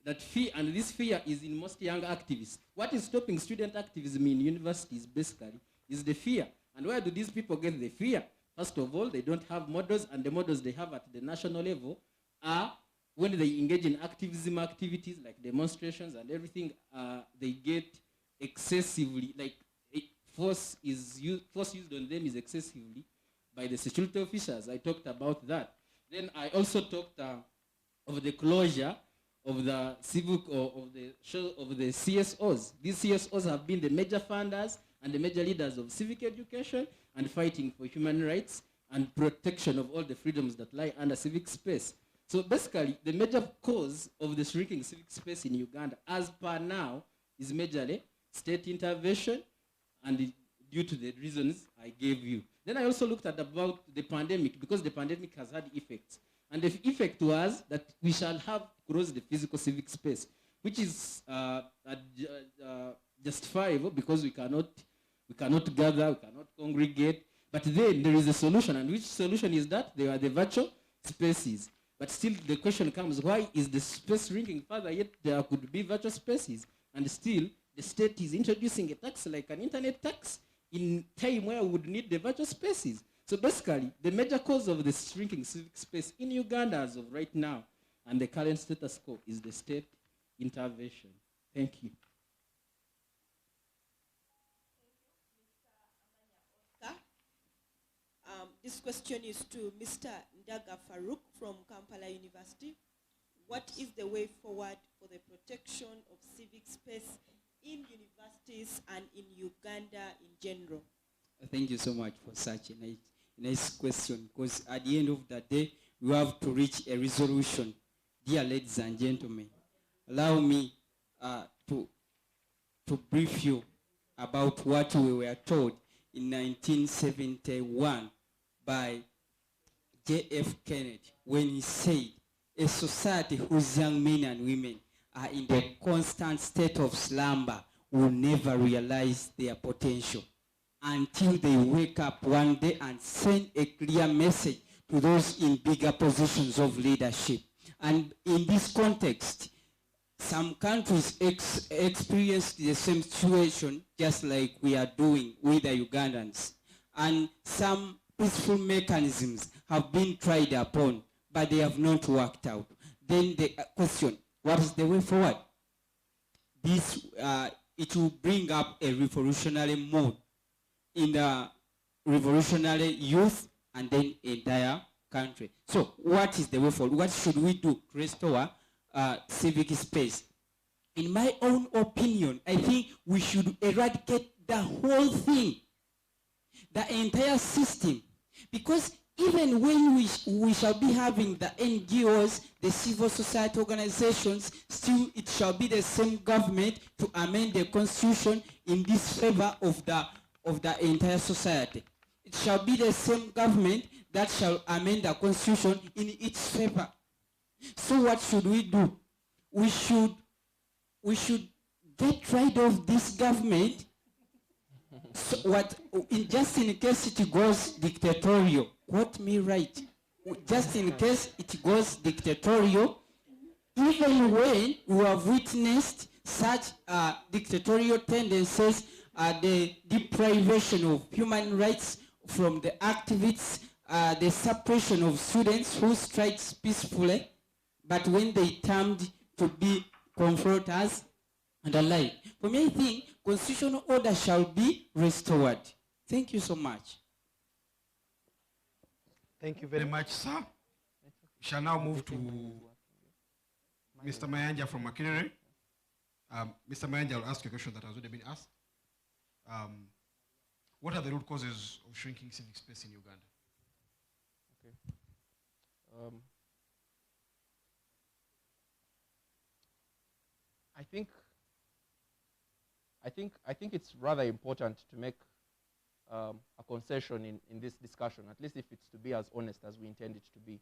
And this fear is in most young activists. What is stopping student activism in universities, basically, is the fear. And where do these people get the fear? First of all, they don't have models, and the models they have at the national level are when they engage in activism activities like demonstrations and everything, they get excessively, like force used on them is excessively by the security officials. I talked about that. Then I also talked of the closure of the civic or of the CSOs. These CSOs have been the major funders and the major leaders of civic education and fighting for human rights and protection of all the freedoms that lie under civic space. So basically, the major cause of the shrinking civic space in Uganda, as per now, is majorly state intervention and due to the reasons I gave you. Then I also looked at about the pandemic, because the pandemic has had effects. And the effect was that we shall have closed the physical civic space, which is justifiable because we cannot gather, we cannot congregate. But then there is a solution, and which solution is that? They are the virtual spaces. But still the question comes, why is the space shrinking further, yet there could be virtual spaces? And still the state is introducing a tax like an internet tax in time where we would need the virtual spaces. So basically, the major cause of the shrinking civic space in Uganda as of right now and the current status quo is the state intervention. Thank you. This question is to Mr. Ndaga Farouk from Kampala University. What is the way forward for the protection of civic space in universities and in Uganda in general? Thank you so much for such a nice question, because at the end of the day, we have to reach a resolution. Dear ladies and gentlemen, allow me to brief you about what we were told in 1971 by J.F. Kennedy when he said, a society whose young men and women are in the constant state of slumber will never realize their potential until they wake up one day and send a clear message to those in bigger positions of leadership. And in this context, some countries experienced the same situation just like we are doing with the Ugandans. And some peaceful mechanisms have been tried upon, but they have not worked out. Then the question, what is the way forward? This, it will bring up a revolutionary mode in the revolutionary youth and then entire country. So what is the way forward? What should we do to restore civic space? In my own opinion, I think we should eradicate the whole thing, the entire system, because even when we shall be having the NGOs, the civil society organizations, still it shall be the same government to amend the constitution in this favor of the entire society. It shall be the same government that shall amend the constitution in its favor. So what should we do? We should get rid of this government. So just in case it goes dictatorial, quote me right, just in case it goes dictatorial, even when we have witnessed such dictatorial tendencies, the deprivation of human rights from the activists, the suppression of students who strikes peacefully, but when they turned to be confronters and the like. For me, I think constitutional order shall be restored. Thank you so much. Thank you very much, sir. We shall now move to Mr. Mayanja from Makerere. Mr. Mayanja, I'll ask you a question that has already been asked. What are the root causes of shrinking civic space in Uganda? Okay. I think it's rather important to make a concession in this discussion, at least if it's to be as honest as we intend it to be,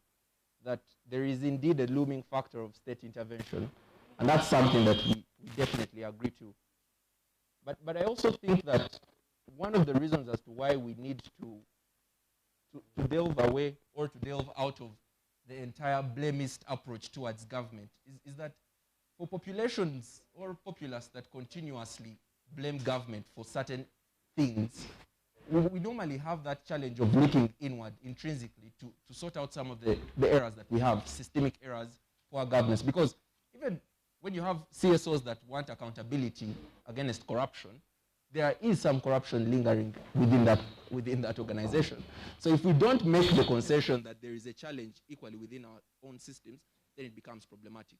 that there is indeed a looming factor of state intervention, and that's something that we definitely agree to. But I also think that one of the reasons as to why we need to delve away or to delve out of the entire blamist approach towards government is that for populations or populace that continuously blame government for certain things, we normally have that challenge of looking inward intrinsically to sort out some of the errors that we have, systemic errors, poor governance. Because even when you have CSOs that want accountability against corruption, there is some corruption lingering within that organization. So if we don't make the concession that there is a challenge equally within our own systems, then it becomes problematic.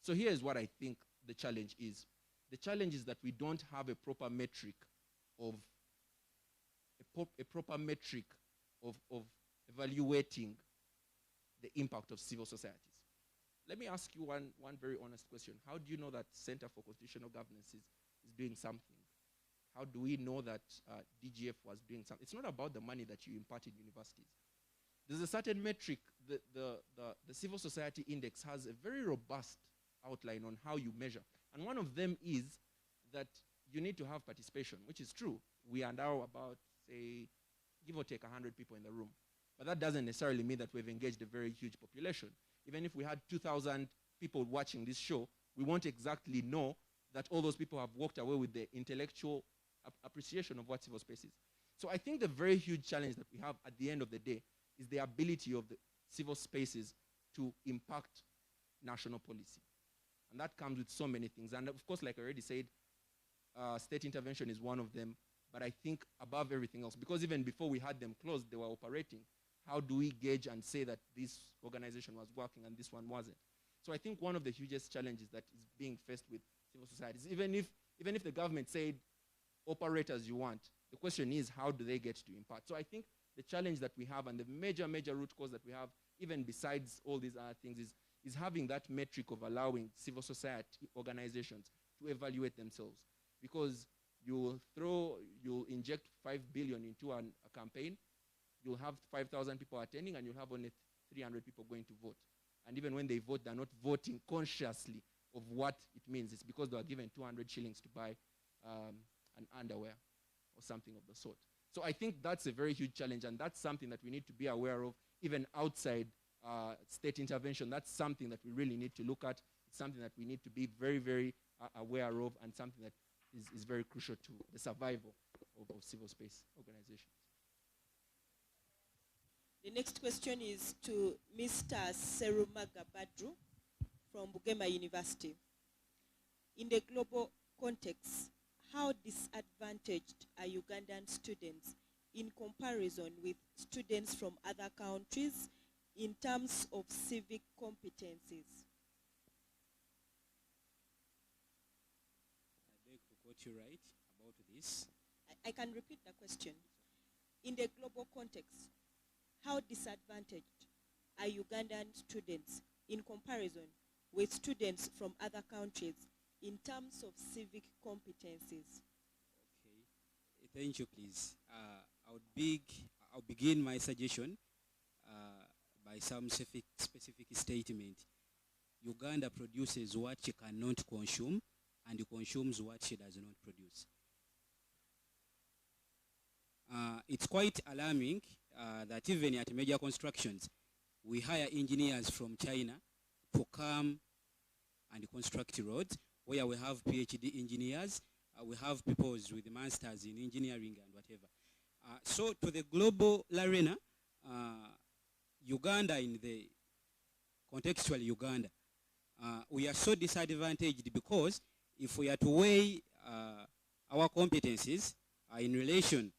So here is what I think the challenge is. The challenge is that we don't have a proper metric of evaluating the impact of civil societies. Let me ask you one very honest question. How do you know that Center for Constitutional Governance is doing something? How do we know that DGF was doing something? It's not about the money that you impart in universities. There's a certain metric. The Civil Society Index has a very robust outline on how you measure. And one of them is that you need to have participation, which is true. We are now about, say, give or take 100 people in the room. But that doesn't necessarily mean that we've engaged a very huge population. Even if we had 2,000 people watching this show, we won't exactly know that all those people have walked away with the intellectual appreciation of what civil space is. So I think the very huge challenge that we have at the end of the day is the ability of the civil spaces to impact national policy. And that comes with so many things. And of course, like I already said, state intervention is one of them. But I think above everything else, because even before we had them closed, they were operating. How do we gauge and say that this organization was working and this one wasn't? So I think one of the hugest challenges that is being faced with civil society is even if the government said, operate as you want, the question is, how do they get to impact? So I think the challenge that we have and the major root cause that we have, even besides all these other things, is having that metric of allowing civil society organizations to evaluate themselves. Because you'll inject 5 billion into a campaign, you'll have 5,000 people attending, and you'll have only 300 people going to vote. And even when they vote, they're not voting consciously of what it means. It's because they were given 200 shillings to buy an underwear or something of the sort. So I think that's a very huge challenge, and that's something that we need to be aware of, even outside state intervention. That's something that we really need to look at. It's something that we need to be very, very aware of, and something that is very crucial to the survival of civil space organizations. The next question is to Mr. Serumaga Badru from Bugema University. In the global context, how disadvantaged are Ugandan students in comparison with students from other countries in terms of civic competencies? I beg to quote you right about this. I can repeat the question. In the global context, how disadvantaged are Ugandan students in comparison with students from other countries in terms of civic competencies? Okay, thank you, please. I'll begin my suggestion by some specific statement. Uganda produces what she cannot consume and consumes what she does not produce. It's quite alarming that even at major constructions, we hire engineers from China to come and construct roads, where we have PhD engineers, we have people with masters in engineering and whatever. So to the global arena, Uganda, in the contextual Uganda, we are so disadvantaged because if we are to weigh our competencies in relation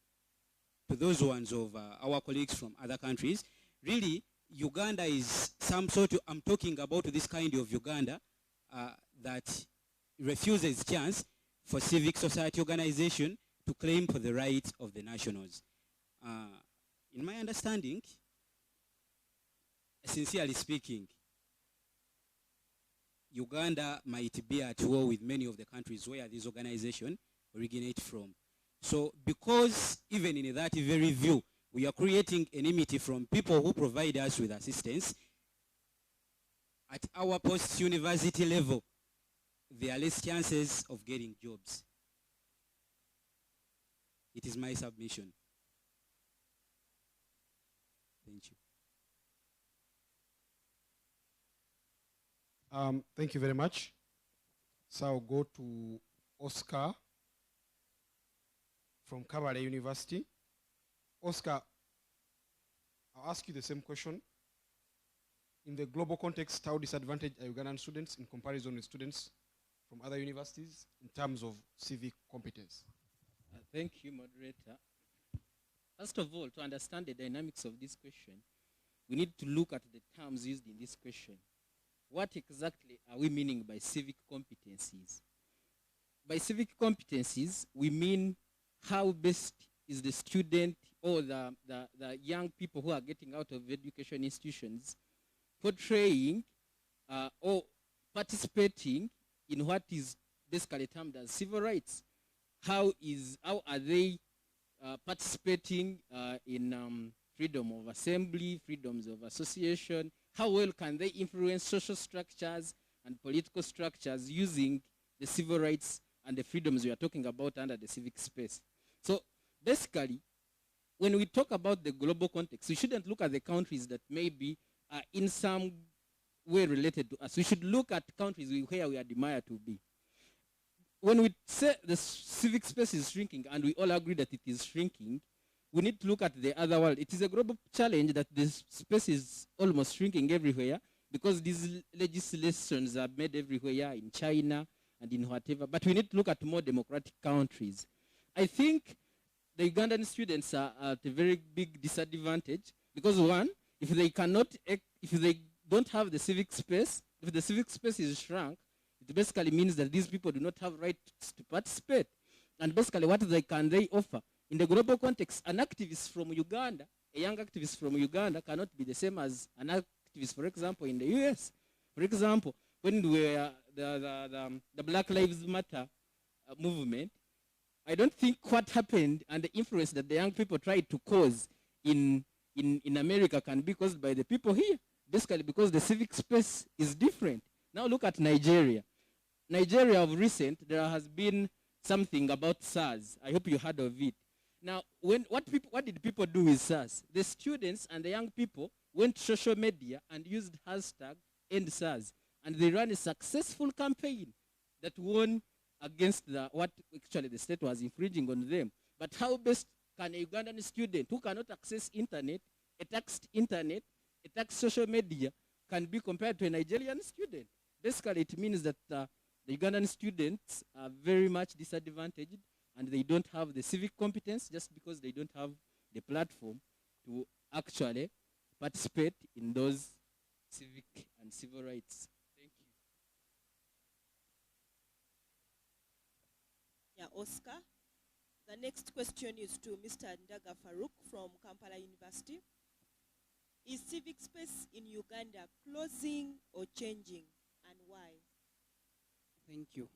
to those ones of our colleagues from other countries, really Uganda is some sort of, I'm talking about this kind of Uganda that refuses chance for civic society organization to claim for the rights of the nationals. In my understanding, sincerely speaking, Uganda might be at war with many of the countries where this organization originate from. So because even in that very view, we are creating enmity from people who provide us with assistance, at our post-university level, there are less chances of getting jobs. It is my submission. Thank you. Thank you very much. So I'll go to Oscar from Kabale University. Oscar, I'll ask you the same question. In the global context, how disadvantaged are Ugandan students in comparison with students from other universities in terms of civic competence? Thank you, moderator. First of all, to understand the dynamics of this question, we need to look at the terms used in this question. What exactly are we meaning by civic competencies? By civic competencies, we mean how best is the student or the young people who are getting out of education institutions portraying or participating in what is basically termed as civil rights. How are they participating in freedom of assembly, freedoms of association? How well can they influence social structures and political structures using the civil rights and the freedoms we are talking about under the civic space? So basically, when we talk about the global context, we shouldn't look at the countries that maybe are in some way related to us. We should look at countries where we admire to be. When we say the civic space is shrinking, and we all agree that it is shrinking, we need to look at the other world. It is a global challenge that this space is almost shrinking everywhere because these legislations are made everywhere in China and in whatever. But we need to look at more democratic countries. I think the Ugandan students are at a very big disadvantage because one, if they don't have the civic space, if the civic space is shrunk, it basically means that these people do not have rights to participate. And basically what can they offer? In the global context, an activist from Uganda, a young activist from Uganda cannot be the same as an activist, for example, in the US. For example, when we were the Black Lives Matter movement, I don't think what happened and the influence that the young people tried to cause in America can be caused by the people here, basically because the civic space is different. Now look at Nigeria. Nigeria of recent, there has been something about SARS. I hope you heard of it. Now, what did people do with SARS? The students and the young people went to social media and used hashtag #EndSARS. And they ran a successful campaign that won against what actually the state was infringing on them. But how best can a Ugandan student who cannot access internet, a tax social media, can be compared to a Nigerian student? Basically, it means that the Ugandan students are very much disadvantaged and they don't have the civic competence just because they don't have the platform to actually participate in those civic and civil rights. Thank you. Yeah, Oscar. The next question is to Mr. Ndaga Farouk from Kampala University. Is civic space in Uganda closing or changing, and why? Thank you.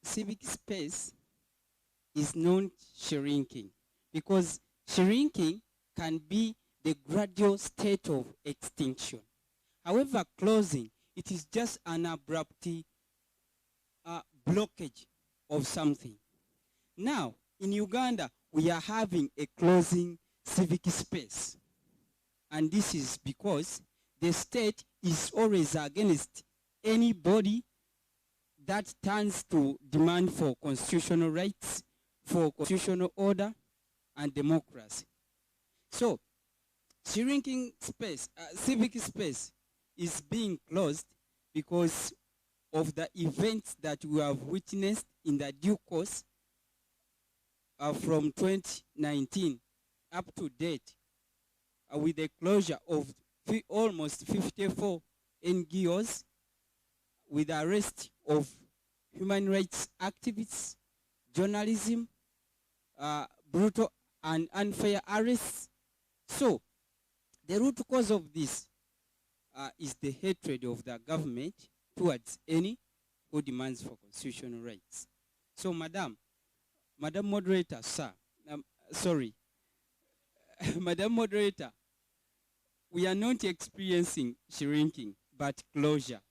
Civic space is not shrinking because shrinking can be the gradual state of extinction. However, closing, it is just an abrupt blockage of something. Now, in Uganda, we are having a closing civic space. And this is because the state is always against anybody that turns to demand for constitutional rights, for constitutional order, and democracy. So, shrinking space, civic space is being closed because of the events that we have witnessed in the due course from 2019 up to date with the closure of almost 54 NGOs, with the arrest of human rights activists, journalism, brutal and unfair arrests. So, the root cause of this is the hatred of the government towards any who demands for constitutional rights. So, Madam Moderator, sir, sorry, Madam Moderator, we are not experiencing shrinking, but closure.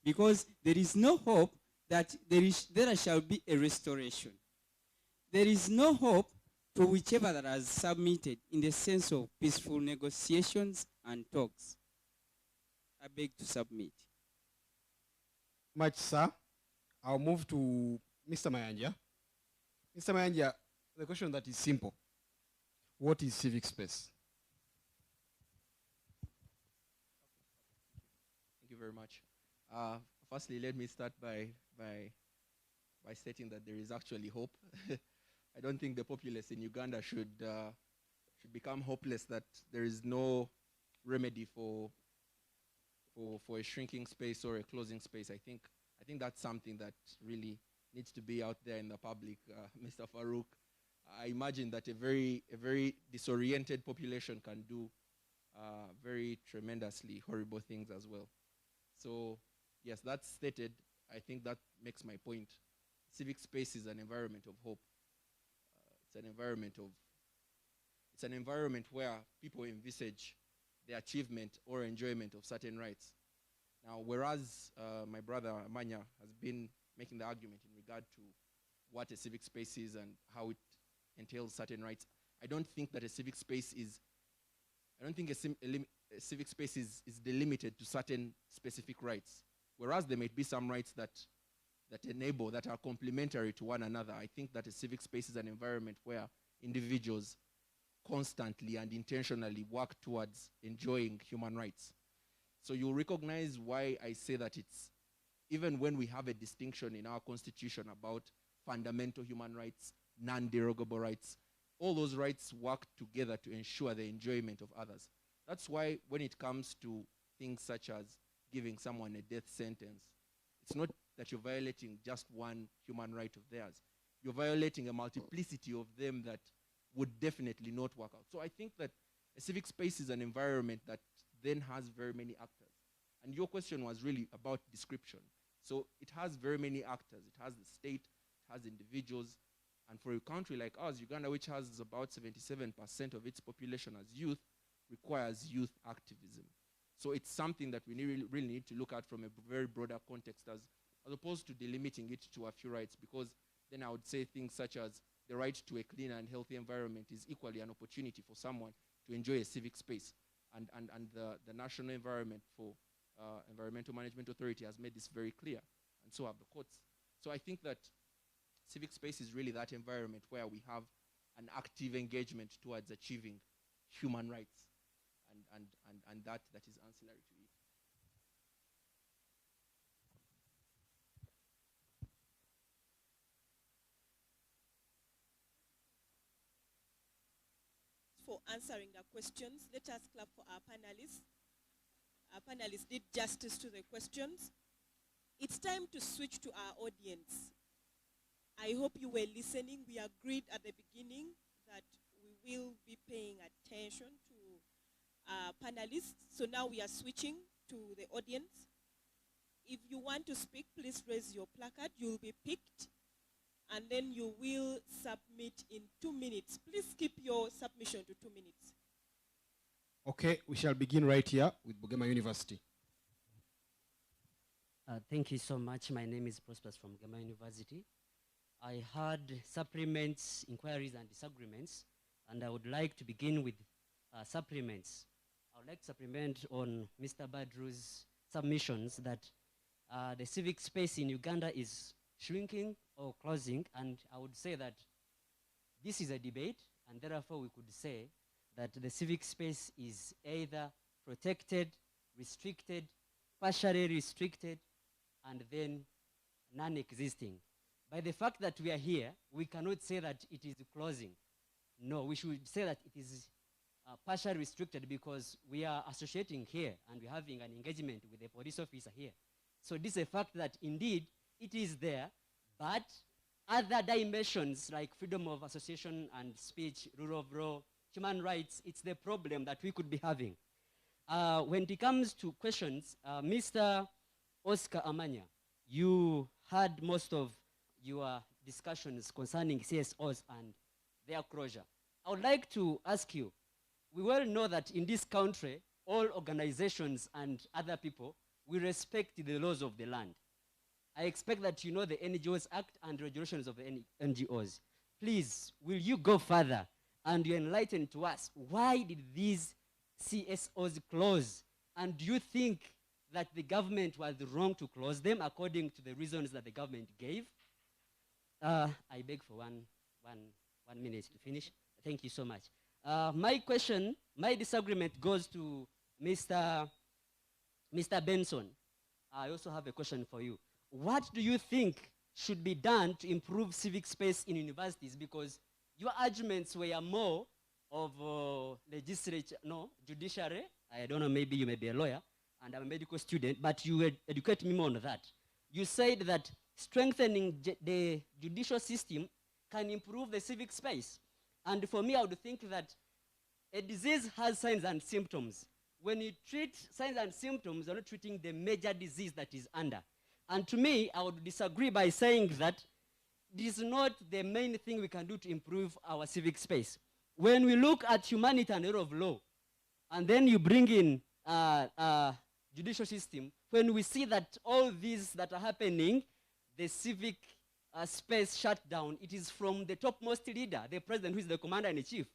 Because there is no hope that there shall be a restoration. There is no hope to whichever that has submitted in the sense of peaceful negotiations and talks. I beg to submit. Much, sir. I'll move to Mr. Mayanja. Mr. Mayanja, the question that is simple. What is civic space? Thank you very much. Firstly, let me start by stating that there is actually hope. I don't think the populace in Uganda should become hopeless that there is no remedy for a shrinking space or a closing space. I think that's something that really needs to be out there in the public. Mr. Farouk, I imagine that a very disoriented population can do very tremendously horrible things as well. So, yes, that's stated. I think that makes my point. Civic space is an environment of hope. It's an environment where people envisage the achievement or enjoyment of certain rights. Now, whereas my brother Amanya has been making the argument in regard to what a civic space is and how it entails certain rights. I don't think that a civic space is, I don't think a civic space is delimited to certain specific rights. Whereas there might be some rights that enable, that are complementary to one another. I think that a civic space is an environment where individuals constantly and intentionally work towards enjoying human rights. So you'll recognize why I say that it's, even when we have a distinction in our constitution about fundamental human rights, non-derogable rights, all those rights work together to ensure the enjoyment of others. That's why when it comes to things such as giving someone a death sentence, it's not that you're violating just one human right of theirs. You're violating a multiplicity of them that would definitely not work out. So I think that a civic space is an environment that then has very many actors. And your question was really about description. So it has very many actors. It has the state, it has individuals, and for a country like ours, Uganda, which has about 77% of its population as youth, requires youth activism. So it's something that we really need to look at from a very broader context as opposed to delimiting it to a few rights, because then I would say things such as the right to a clean and healthy environment is equally an opportunity for someone to enjoy a civic space. And the National Environment for Environmental Management Authority has made this very clear, and so have the courts. So I think that civic space is really that environment where we have an active engagement towards achieving human rights and that is ancillary to it. For answering the questions, let us clap for our panelists. Our panelists did justice to the questions. It's time to switch to our audience. I hope you were listening. We agreed at the beginning that we will be paying attention to our panelists. So now we are switching to the audience. If you want to speak, please raise your placard. You'll be picked, and then you will submit in 2 minutes. Please keep your submission to 2 minutes. Okay, we shall begin right here with Bugema University. Thank you so much. My name is Prosperous from Bugema University. I had supplements, inquiries, and disagreements, and I would like to begin with supplements. I would like to supplement on Mr. Badru's submissions that the civic space in Uganda is shrinking or closing, and I would say that this is a debate, and therefore we could say that the civic space is either protected, restricted, partially restricted, and then non-existing. By the fact that we are here, we cannot say that it is closing. No, we should say that it is partially restricted because we are associating here and we're having an engagement with a police officer here. So this is a fact that indeed it is there, but other dimensions like freedom of association and speech, rule of law, human rights, it's the problem that we could be having. When it comes to questions, Mr. Oscar Amanya, you had most of your discussions concerning CSOs and their closure. I would like to ask you, we well know that in this country, all organizations and other people, we respect the laws of the land. I expect that you know the NGOs Act and regulations of the NGOs. Please, will you go further and you enlighten to us why did these CSOs close? And do you think that the government was wrong to close them according to the reasons that the government gave? I beg for one minute to finish. Thank you so much. My question, my disagreement goes to Mr. Benson. I also have a question for you. What do you think should be done to improve civic space in universities? Because your arguments were more of legislature, no, judiciary. I don't know, maybe you may be a lawyer, and I'm a medical student, but you educate me more on that. You said that strengthening the judicial system can improve the civic space. And for me, I would think that a disease has signs and symptoms. When you treat signs and symptoms, you're not treating the major disease that is under. And to me, I would disagree by saying that this is not the main thing we can do to improve our civic space. When we look at humanity and rule of law, and then you bring in judicial system, when we see that all these that are happening, the civic space shut down, it is from the topmost leader, the president, who is the commander-in-chief.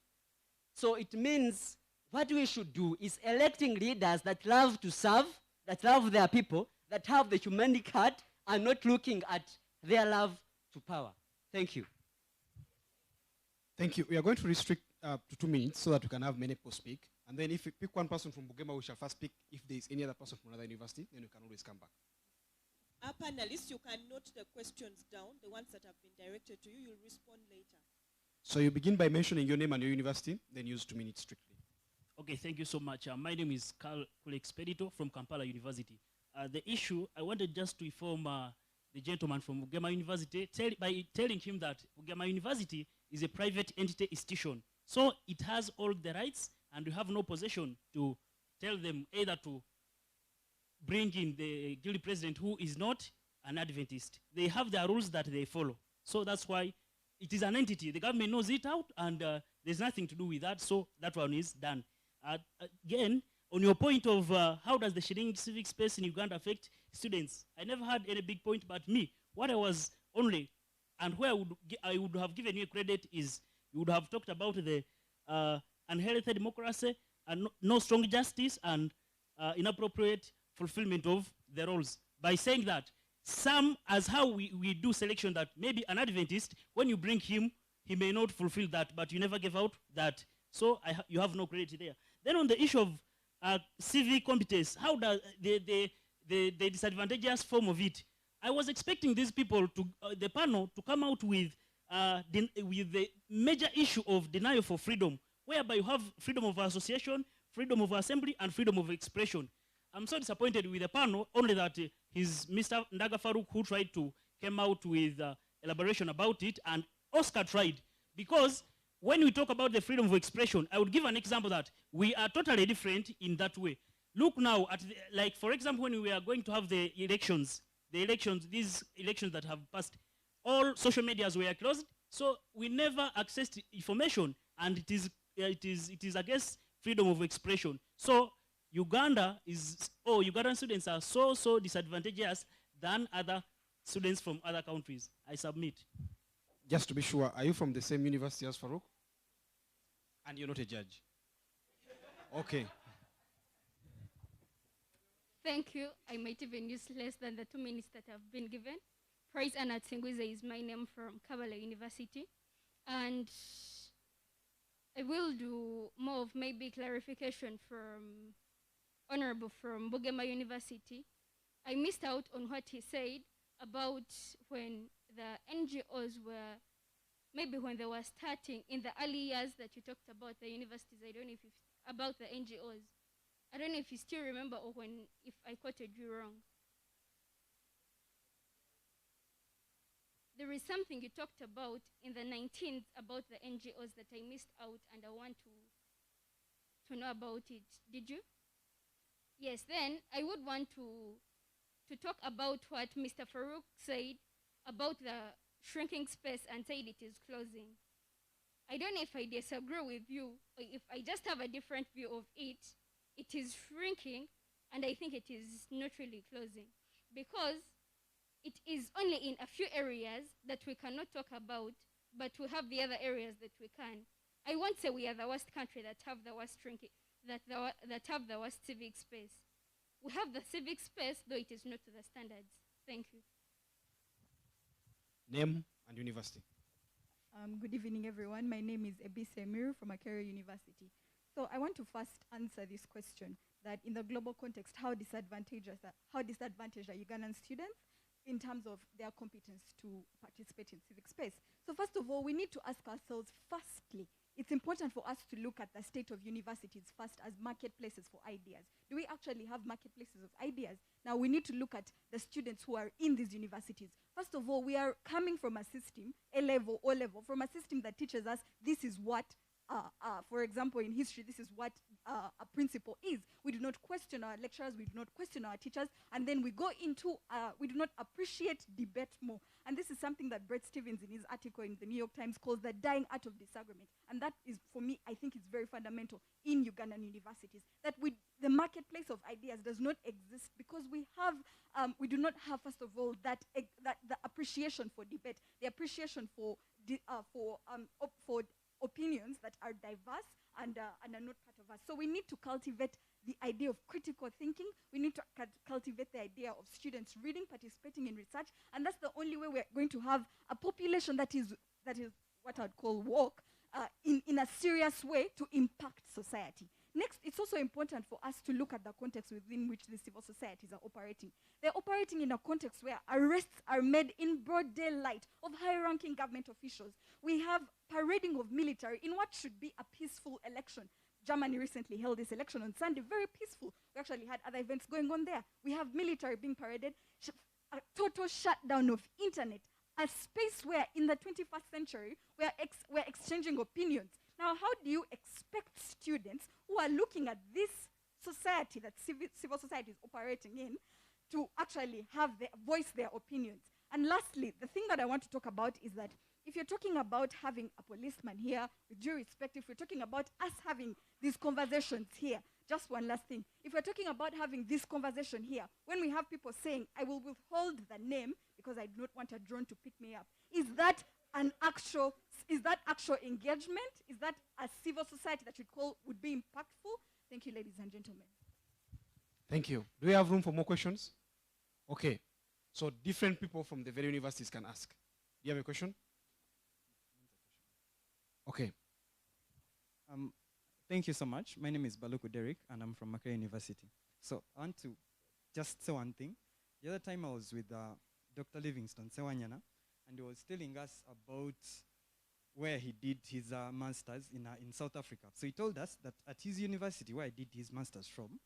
So it means what we should do is electing leaders that love to serve, that love their people, that have the humanic heart, and not looking at their love to power. Thank you. Thank you. We are going to restrict to 2 minutes so that we can have many people speak. And then if we pick one person from Bugema, we shall first speak. If there is any other person from another university, then we can always come back. Our panelists, you can note the questions down, the ones that have been directed to you. You'll respond later. So you begin by mentioning your name and your university, then use 2 minutes strictly. Okay, thank you so much. My name is Carl Expedito from Kampala University. The issue, I wanted just to inform the gentleman from Bugema University by telling him that Bugema University is a private entity institution. So it has all the rights, and we have no possession to tell them either to bring in the guilty president who is not an Adventist. They have their rules that they follow. So that's why it is an entity. The government knows it out, and there's nothing to do with that, so that one is done. Again, on your point of how does the sharing civic space in Uganda affect students, I never had any big point, but me, what I was only, and where I would have given you credit is, you would have talked about the unhealthy democracy, and no strong justice, and inappropriate fulfillment of the roles. By saying that, some, as how we do selection, that maybe an Adventist, when you bring him, he may not fulfill that, but you never gave out that. So you have no credit there. Then on the issue of civic competence, how does the disadvantageous form of it, I was expecting these people, to the panel, to come out with the major issue of denial for freedom, whereby you have freedom of association, freedom of assembly, and freedom of expression. I'm so disappointed with the panel, only that he's Mr. Ndaga Farouk who tried to come out with elaboration about it, and Oscar tried. Because when we talk about the freedom of expression, I would give an example that we are totally different in that way. Look now at, like, for example, when we are going to have the elections, these elections that have passed, all social medias were closed, so we never accessed information, and it is against freedom of expression. So Ugandan students are so disadvantageous than other students from other countries. I submit. Just to be sure, are you from the same university as Farouk? And you're not a judge? Okay. Thank you. I might even use less than the 2 minutes that have been given. Praise Anna Tsingwize is my name from Kabale University. And I will do more of maybe clarification from Honorable from Bugema University. I missed out on what he said about when the NGOs were, maybe when they were starting in the early years that you talked about the universities. I don't know if about the NGOs. I don't know if you still remember, or if I quoted you wrong. There is something you talked about in the 19th about the NGOs that I missed out, and I want to know about it. Did you? Yes, then I would want to talk about what Mr. Farouk said about the shrinking space and said it is closing. I don't know if I disagree with you, or if I just have a different view of it. It is shrinking, and I think it is not really closing, because it is only in a few areas that we cannot talk about, but we have the other areas that we can. I won't say we are the worst country that have the worst shrinking, that have the worst civic space. We have the civic space, though it is not to the standards. Thank you. Name and university. Good evening, everyone. My name is Ebi Semir from Makerere University. So I want to first answer this question, that in the global context, how disadvantaged are Ugandan students in terms of their competence to participate in civic space? So first of all, we need to ask ourselves, firstly, it's important for us to look at the state of universities first as marketplaces for ideas. Do we actually have marketplaces of ideas? Now we need to look at the students who are in these universities. First of all, we are coming from a system, A-level, O-level, from a system that teaches us this is what, for example, in history, this is what a principle is. We do not question our lecturers, we do not question our teachers, and then we go into, we do not appreciate debate more. And this is something that Brett Stevens in his article in the New York Times calls the dying art of disagreement. And that is, for me, I think it's very fundamental in Ugandan universities, that the marketplace of ideas does not exist because we do not have, first of all, the appreciation for debate, the appreciation for opinions that are diverse and are not part of us. So we need to cultivate the idea of critical thinking. We need to cultivate the idea of students reading, participating in research, and that's the only way we're going to have a population that is what I'd call woke in a serious way to impact society. Next, it's also important for us to look at the context within which the civil societies are operating. They're operating in a context where arrests are made in broad daylight of high-ranking government officials. We have parading of military in what should be a peaceful election. Germany recently held this election on Sunday, very peaceful. We actually had other events going on there. We have military being paraded, a total shutdown of internet, a space where in the 21st century we're exchanging opinions. Now, how do you expect students who are looking at this society that civil society is operating in to actually voice their opinions? And lastly, the thing that I want to talk about is that if you're talking about having a policeman here, with due respect, if we're talking about us having these conversations here, just one last thing. If we're talking about having this conversation here, when we have people saying, I will withhold the name because I do not want a drone to pick me up, is that actual engagement? Is that a civil society that would be impactful? Thank you, ladies and gentlemen. Thank you. Do we have room for more questions? Okay. So different people from the very universities can ask. Do you have a question? Okay. Thank you so much. My name is Baluku Derek, and I'm from Makerere University. So I want to just say one thing. The other time I was with Dr. Livingston Sewanyana, and he was telling us about where he did his master's in South Africa. So he told us that at his university, where he did his master's from,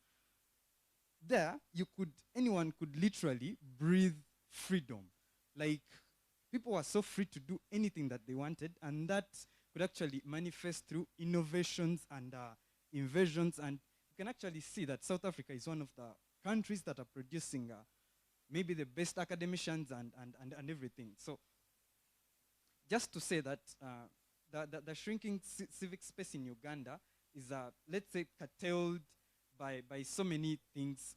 there anyone could literally breathe freedom. Like, people were so free to do anything that they wanted, and that could actually manifest through innovations and invasions. And you can actually see that South Africa is one of the countries that are producing maybe the best academicians and everything. So just to say that the shrinking civic space in Uganda is, let's say, curtailed by so many things.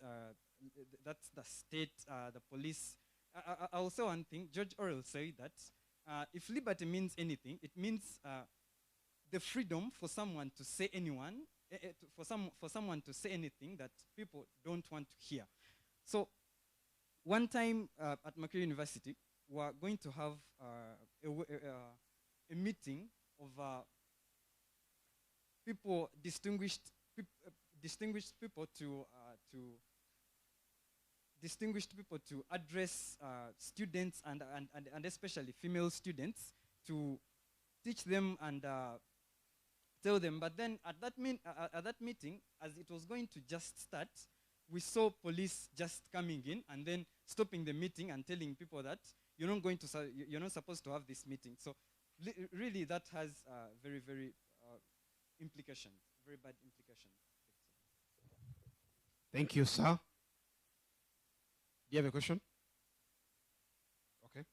That's the state, the police. I'll say one thing. George Orwell said that if liberty means anything, it means the freedom for someone to say for someone to say anything that people don't want to hear. So one time at Makerere University, we are going to have a meeting of people, distinguished people to address students and especially female students, to teach them and tell them. But then at that meeting, as it was going to just start, we saw police just coming in and then stopping the meeting and telling people that you're not supposed to have this meeting. So really that has very, very implications, very bad implications. Thank you, sir. Do you have a question? Okay.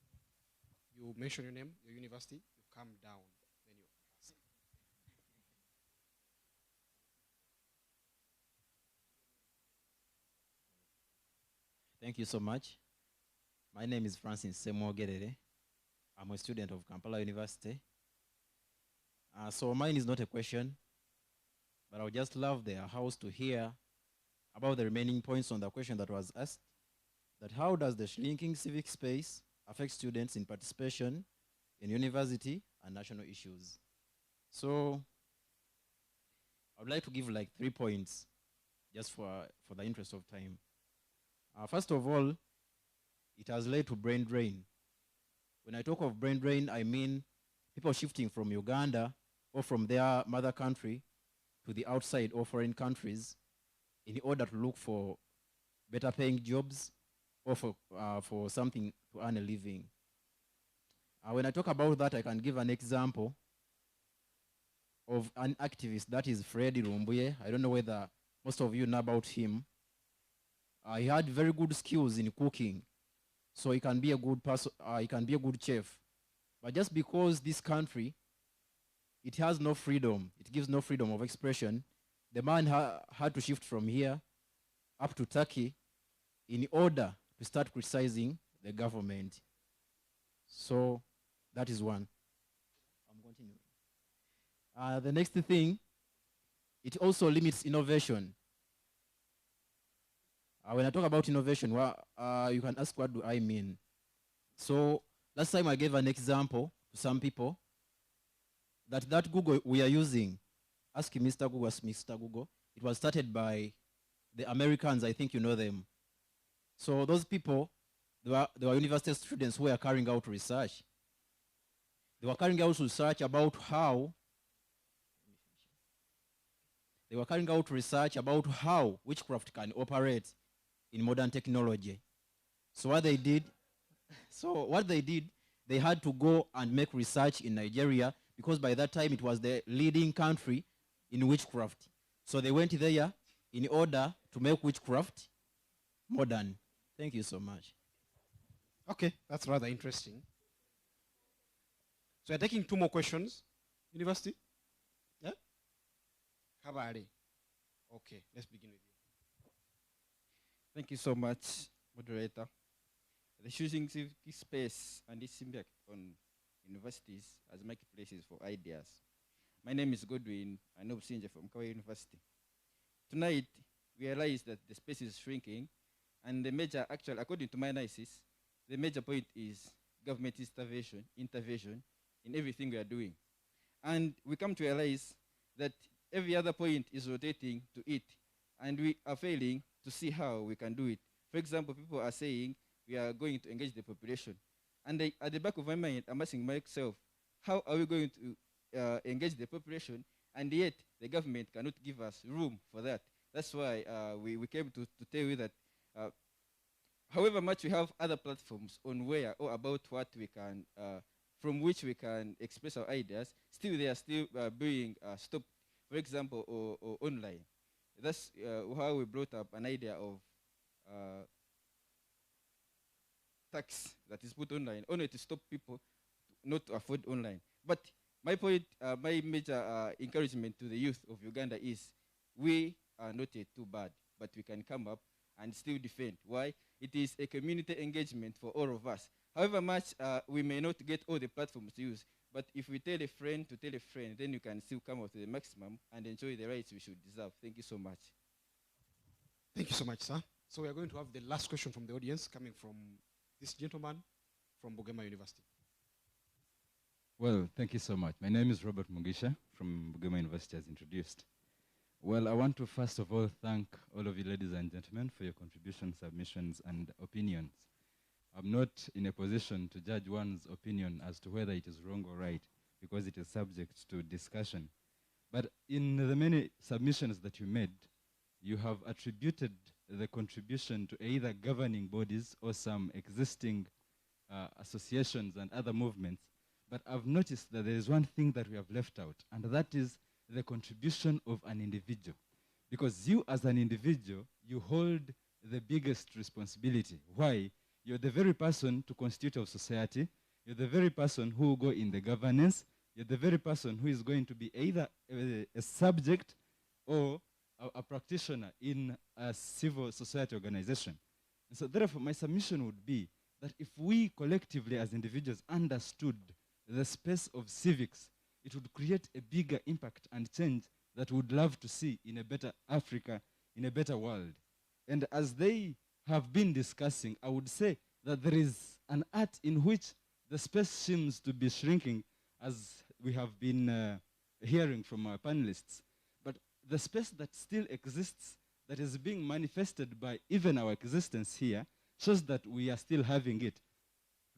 You mention your name, your university, you come down, then you ask. Thank you so much. My name is Francis Semo Gerere. I'm a student of Kampala University. So mine is not a question, but I would just love the House to hear about the remaining points on the question that was asked, that how does the shrinking civic space affect students in participation in university and national issues? So I would like to give like 3 points just for the interest of time. First of all, it has led to brain drain. When I talk of brain drain, I mean people shifting from Uganda or from their mother country to the outside or foreign countries in order to look for better paying jobs or for something to earn a living. When I talk about that, I can give an example of an activist, that is Freddy Rumbuye. I don't know whether most of you know about him. He had very good skills in cooking, so he can be a good person. He can be a good chef. But just because this country, it has no freedom, it gives no freedom of expression, the man had to shift from here up to Turkey in order to start criticizing the government. So that is one. I'm continuing. The next thing, it also limits innovation. When I talk about innovation, you can ask, what do I mean? So last time I gave an example to some people that Google we are using, ask Mr. Google, ask Mr. Google. It was started by the Americans, I think you know them. So those people, they were university students who were carrying out research. They were carrying out research about how witchcraft can operate in modern technology. So what they did, they had to go and make research in Nigeria, because by that time it was the leading country in witchcraft. So they went there in order to make witchcraft modern. Thank you so much. Okay, that's rather interesting. So you're taking 2 more questions. University? Yeah? Kabari. Okay, let's begin with you. Thank you so much, moderator. The choosing civic space and its impact on universities as marketplaces for ideas. My name is Godwin Anobsinje from Kawa University. Tonight, we realize that the space is shrinking, and the major, actually, according to my analysis, the major point is government intervention in everything we are doing. And we come to realize that every other point is rotating to it, and we are failing to see how we can do it. For example, people are saying we are going to engage the population. And at the back of my mind, I'm asking myself, how are we going to engage the population, and yet the government cannot give us room for that? That's why we came to tell you that however much we have other platforms on where or about what we can, from which we can express our ideas, still they are still being stopped, for example, or online. That's how we brought up an idea of tax that is put online, only to stop people not to afford online. But my point, my major encouragement to the youth of Uganda is we are not yet too bad, but we can come up and still defend. Why? It is a community engagement for all of us. However much we may not get all the platforms to use, but if we tell a friend to tell a friend, then you can still come up to the maximum and enjoy the rights we should deserve. Thank you so much. Thank you so much, sir. So we are going to have the last question from the audience coming from this gentleman from Bugema University. Well, thank you so much. My name is Robert Mugisha from Bugema University, as introduced. Well, I want to first of all thank all of you ladies and gentlemen for your contributions, submissions, and opinions. I'm not in a position to judge one's opinion as to whether it is wrong or right, because it is subject to discussion. But in the many submissions that you made, you have attributed the contribution to either governing bodies or some existing associations and other movements. But I've noticed that there is one thing that we have left out, and that is the contribution of an individual. Because you as an individual, you hold the biggest responsibility. Why? You're the very person to constitute of society. You're the very person who will go in the governance. You're the very person who is going to be either a subject or a practitioner in a civil society organization. And so therefore, my submission would be that if we collectively as individuals understood the space of civics, it would create a bigger impact and change that we would love to see in a better Africa, in a better world. And as they have been discussing, I would say that there is an art in which the space seems to be shrinking, as we have been hearing from our panelists. But the space that still exists, that is being manifested by even our existence here, shows that we are still having it.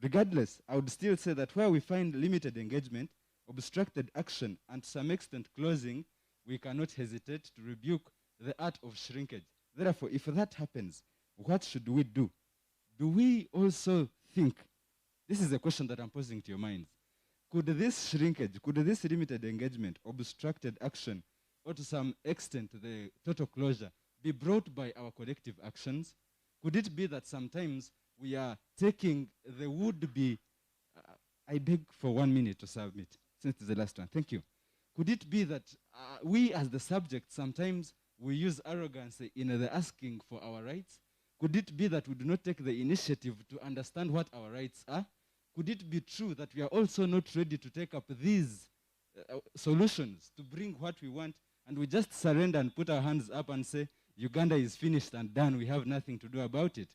Regardless, I would still say that where we find limited engagement, obstructed action, and to some extent closing, we cannot hesitate to rebuke the art of shrinkage. Therefore, if that happens, what should we do? Do we also think, this is a question that I'm posing to your minds, could this shrinkage, could this limited engagement, obstructed action, or to some extent the total closure, be brought by our collective actions? Could it be that sometimes we are taking the would-be, I beg for 1 minute to submit, since it's the last one, thank you. Could it be that we as the subject, sometimes we use arrogance in the asking for our rights? Could it be that we do not take the initiative to understand what our rights are? could it be true that we are also not ready to take up these solutions to bring what we want, and we just surrender and put our hands up and say, Uganda is finished and done, we have nothing to do about it?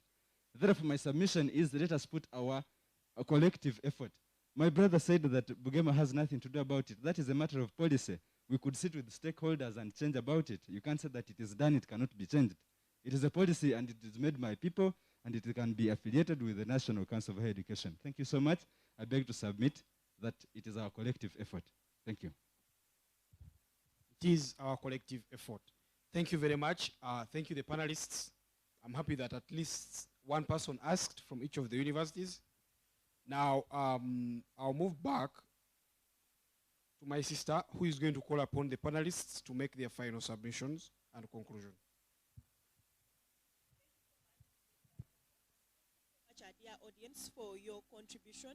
Therefore, my submission is, let us put our collective effort. My brother said that Bugema has nothing to do about it. That is a matter of policy. We could sit with stakeholders and change about it. You can't say that it is done, it cannot be changed. It is a policy and it is made by people, and it can be affiliated with the National Council of Higher Education. Thank you so much. I beg to submit that it is our collective effort. Thank you. It is our collective effort. Thank you very much. Thank you, the panelists. I'm happy that at least one person asked from each of the universities. Now, I'll move back to my sister, who is going to call upon the panelists to make their final submissions and conclusion. Our dear audience, for your contribution.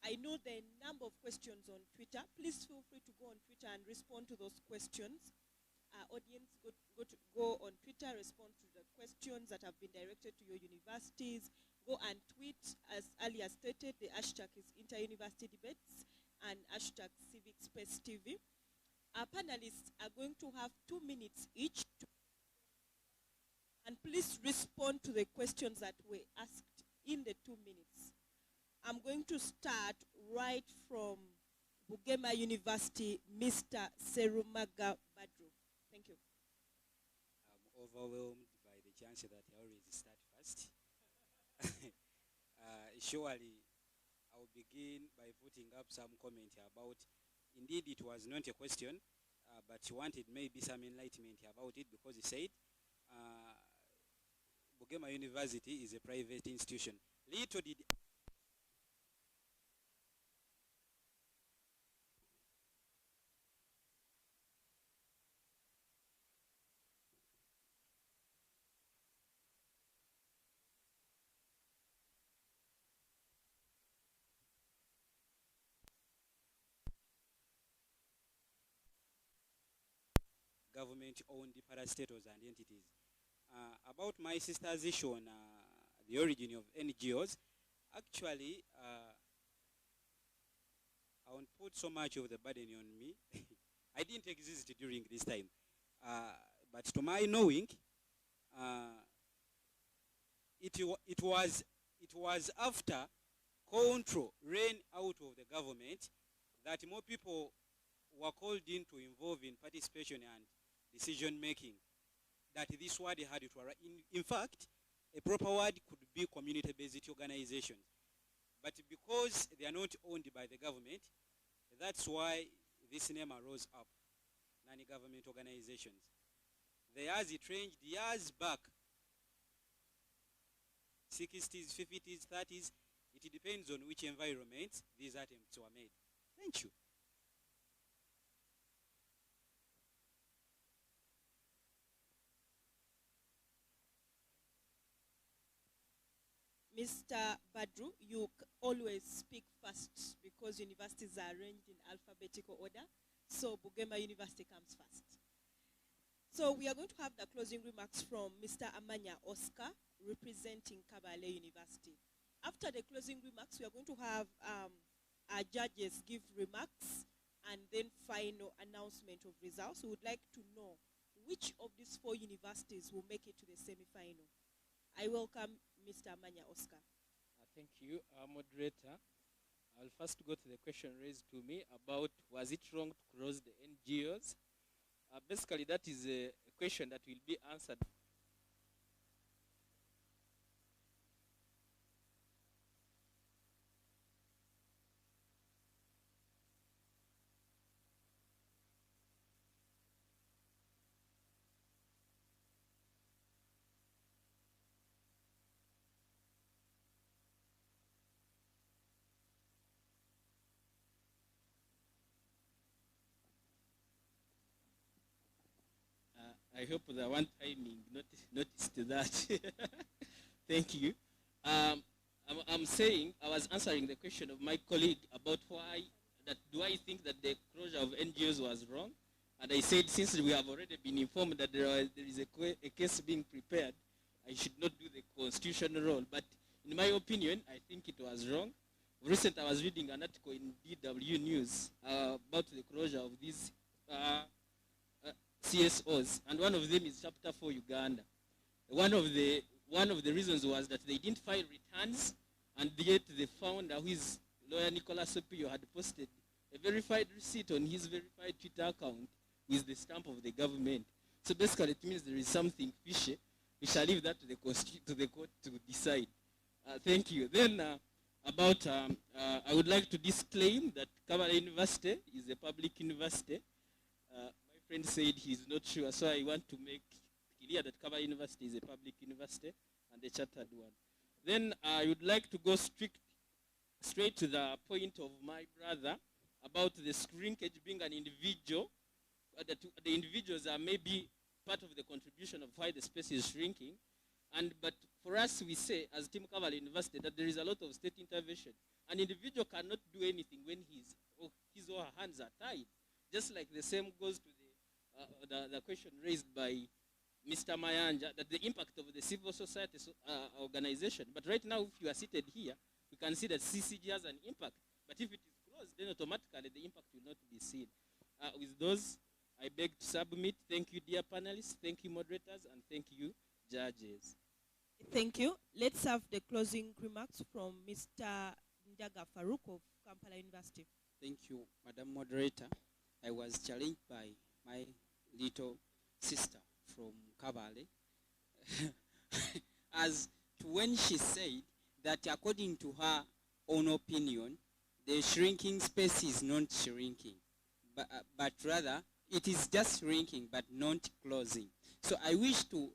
I know there are a number of questions on Twitter. Please feel free to go on Twitter and respond to those questions. Audience, go on Twitter, respond to the questions that have been directed to your universities. Go and tweet, as earlier stated, the hashtag is Inter-University Debates and hashtag Civic Space TV. Our panelists are going to have 2 minutes each. And please respond to the questions that were asked in the 2 minutes. I'm going to start right from Bugema University, Mr. Serumaga Badru. Thank you. I'm overwhelmed by the chance that I always start first. Surely, I'll begin by putting up some comment about, indeed it was not a question, but he wanted maybe some enlightenment about it, because he said, Bugema University is a private institution. Little did government-owned parastatals and entities. About my sister's issue on the origin of NGOs, actually, I won't put so much of the burden on me. I didn't exist during this time. But to my knowing, it was after control ran out of the government that more people were called in to involve in participation and decision making, that this word had to arrive. In fact, a proper word could be community-based organizations. But because they are not owned by the government, that's why this name arose up, non-government organizations. Theirs it ranged years back, 60s, 50s, 30s. It depends on which environment these attempts were made. Thank you. Mr. Badru, you always speak first because universities are arranged in alphabetical order. So Bugema University comes first. So we are going to have the closing remarks from Mr. Amanya Oscar, representing Kabale University. After the closing remarks, we are going to have our judges give remarks and then final announcement of results. We would like to know which of these 4 universities will make it to the semi-final. I welcome Mr. Amanya Oscar. Thank you, moderator. I'll first go to the question raised to me about, was it wrong to close the NGOs? Basically, that is a question that will be answered. I hope the one timing noticed that. Thank you. I'm saying, I was answering the question of my colleague about why, do I think that the closure of NGOs was wrong? And I said, since we have already been informed that there is a case being prepared, I should not do the constitutional role. But in my opinion, I think it was wrong Recently, I was reading an article in DW News about the closure of these CSOs, and one of them is Chapter 4 Uganda. One of the reasons was that they didn't file returns, and yet the founder, who is lawyer Nicolas Opio, had posted a verified receipt on his verified Twitter account with the stamp of the government. So basically, it means there is something fishy. We shall leave that to the court to decide. Thank you. Then I would like to disclaim that Kampala University is a public university. My friend said he's not sure, so I want to make clear that Kampala University is a public university and a chartered one. Then I would like to go straight to the point of my brother about the shrinkage being an individual. That the individuals are maybe part of the contribution of why the space is shrinking. But for us, we say, as Team Kampala University, that there is a lot of state intervention. An individual cannot do anything when his or her hands are tied. Just like the same goes to the question raised by Mr. Mayanja, that the impact of the civil society organization. But right now, if you are seated here, you can see that CCG has an impact. But if it is closed, then automatically the impact will not be seen. With those, I beg to submit. Thank you, dear panelists. Thank you, moderators. And thank you, judges. Thank you. Let's have the closing remarks from Mr. Ndaga Farouk of Kampala University. Thank you, Madam Moderator. I was challenged by my little sister from Kabale as to when she said that according to her own opinion, the shrinking space is not shrinking, but rather it is just shrinking but not closing. So I wish to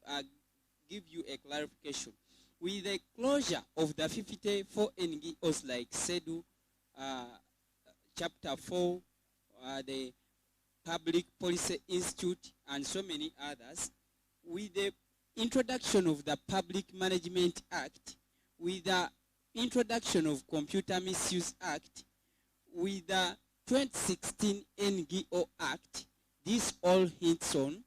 give you a clarification. With the closure of the 54 NGOs like SEDU, Chapter 4, the Public Policy Institute, and so many others, with the introduction of the Public Management Act, with the introduction of Computer Misuse Act, with the 2016 NGO Act, this all hints on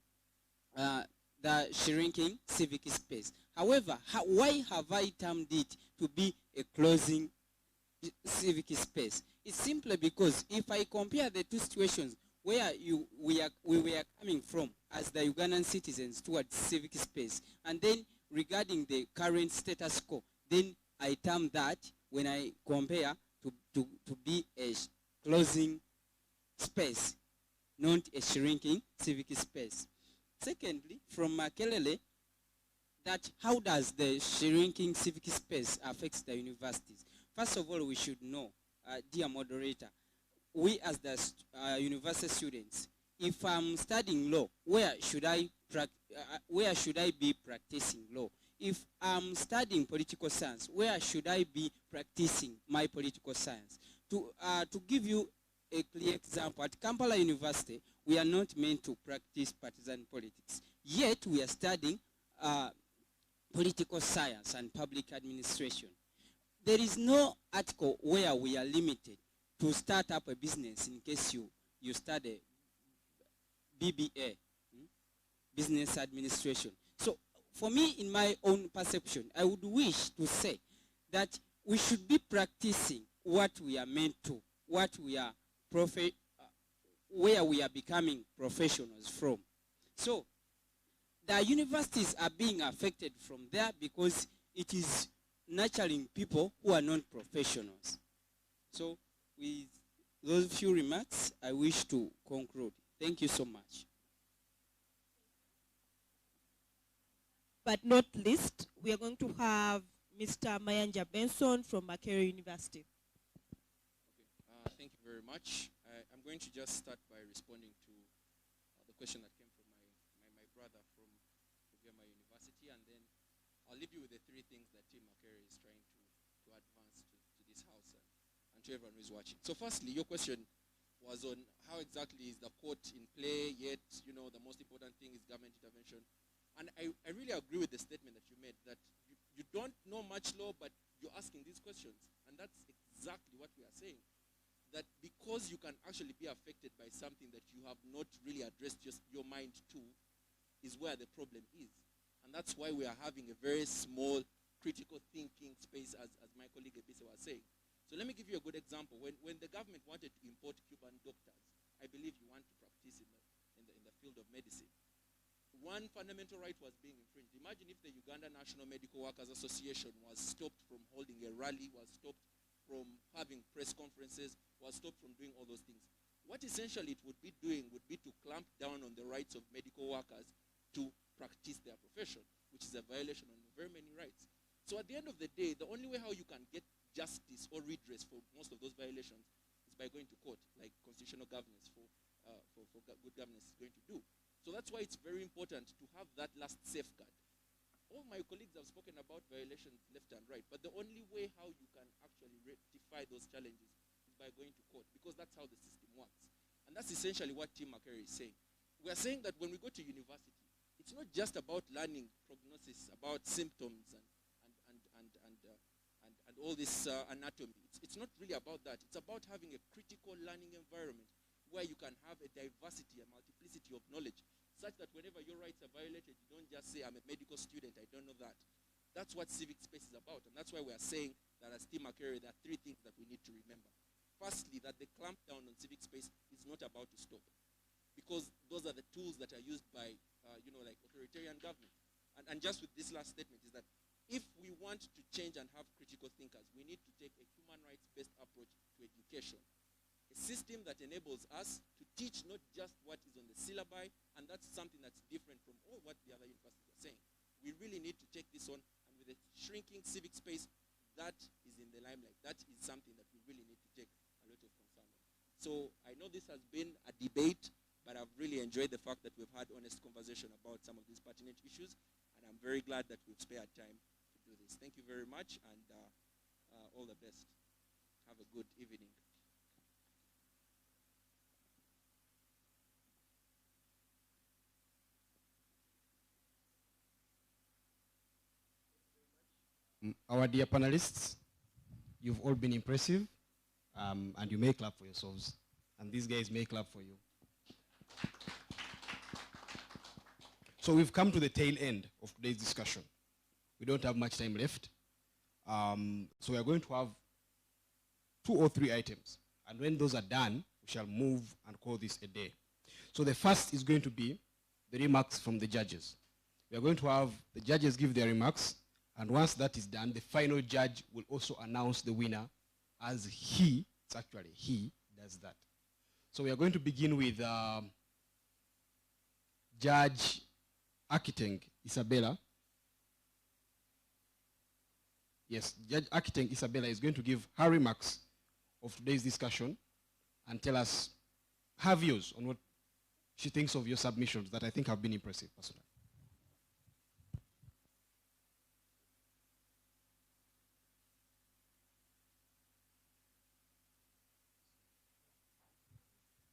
the shrinking civic space. However, why have I termed it to be a closing civic space? It's simply because if I compare the two situations where we were coming from as the Ugandan citizens towards civic space, and then regarding the current status quo, then I term that, when I compare, to be a closing space, not a shrinking civic space. Secondly, from Makelele, that how does the shrinking civic space affect the universities? First of all, we should know, dear moderator, we as the university students, if I'm studying law, where should I be practicing law? If I'm studying political science, where should I be practicing my political science? To give you a clear example, at Kampala University, we are not meant to practice partisan politics. Yet we are studying political science and public administration. There is no article where we are limited to start up a business in case you study BBA, business administration. So for me, in my own perception, I would wish to say that we should be practicing what we are meant to, what we are where we are becoming professionals from. So the universities are being affected from there because it is nurturing people who are not professionals. So with those few remarks, I wish to conclude. Thank you so much. But not least, we are going to have Mr. Mayanja Benson from Makerere University. Thank you very much. I'm going to just start by responding to the question that came from my brother from Uganda University, and then I'll leave you with the three things that Team Makerere is trying to advance to this house and to everyone who is watching. So firstly, your question was on how exactly is the court in play, yet, the most important thing is government intervention. And I really agree with the statement that you made, that you don't know much law, but you're asking these questions. And that's exactly what we are saying. That because you can actually be affected by something that you have not really addressed just your mind to, is where the problem is. And that's why we are having a very small critical thinking space, as my colleague Ebise was saying. So let me give you a good example. When the government wanted to import Cuban doctors, I believe you want to practice in the field of medicine. One fundamental right was being infringed. Imagine if the Uganda National Medical Workers Association was stopped from holding a rally, was stopped from having press conferences, was stopped from doing all those things. What essentially it would be doing would be to clamp down on the rights of medical workers to practice their profession, which is a violation of very many rights. So at the end of the day, the only way how you can get justice or redress for most of those violations is by going to court, like constitutional governance for good governance is going to do. So that's why it's very important to have that last safeguard. All my colleagues have spoken about violations left and right, but the only way how you can actually rectify those challenges is by going to court, because that's how the system works. And that's essentially what Tim McCary is saying. We are saying that when we go to university, it's not just about learning prognosis, about symptoms and all this anatomy. It's not really about that. It's about having a critical learning environment where you can have a diversity, a multiplicity of knowledge, such that whenever your rights are violated, you don't just say, I'm a medical student, I don't know that. That's what civic space is about, and that's why we are saying that as Tim McCary, there are three things that we need to remember. Firstly, that the clampdown on civic space is not about to stop, because those are the tools that are used by, like authoritarian government. And just with this last statement is that if we want to change and have critical thinkers, we need to take a human rights-based approach to education. A system that enables us to teach not just what is on the syllabi, and that's something that's different from all what the other universities are saying. We really need to take this on, and with a shrinking civic space, that is in the limelight. That is something that we really need to take a lot of concern on. So I know this has been a debate, but I've really enjoyed the fact that we've had honest conversation about some of these pertinent issues, and I'm very glad that we've spared time to do this. Thank you very much, and all the best. Have a good evening. Our dear panelists, you've all been impressive, and you may clap for yourselves, and these guys may clap for you. So we've come to the tail end of today's discussion. We don't have much time left. So we are going to have 2 or 3 items, and when those are done, we shall move and call this a day. So the first is going to be the remarks from the judges. We are going to have the judges give their remarks, and once that is done, the final judge will also announce the winner, as it's actually he does that. So we are going to begin with Judge Akiteng Isabella. Yes, Judge Akiteng Isabella is going to give her remarks of today's discussion and tell us her views on what she thinks of your submissions that I think have been impressive personally.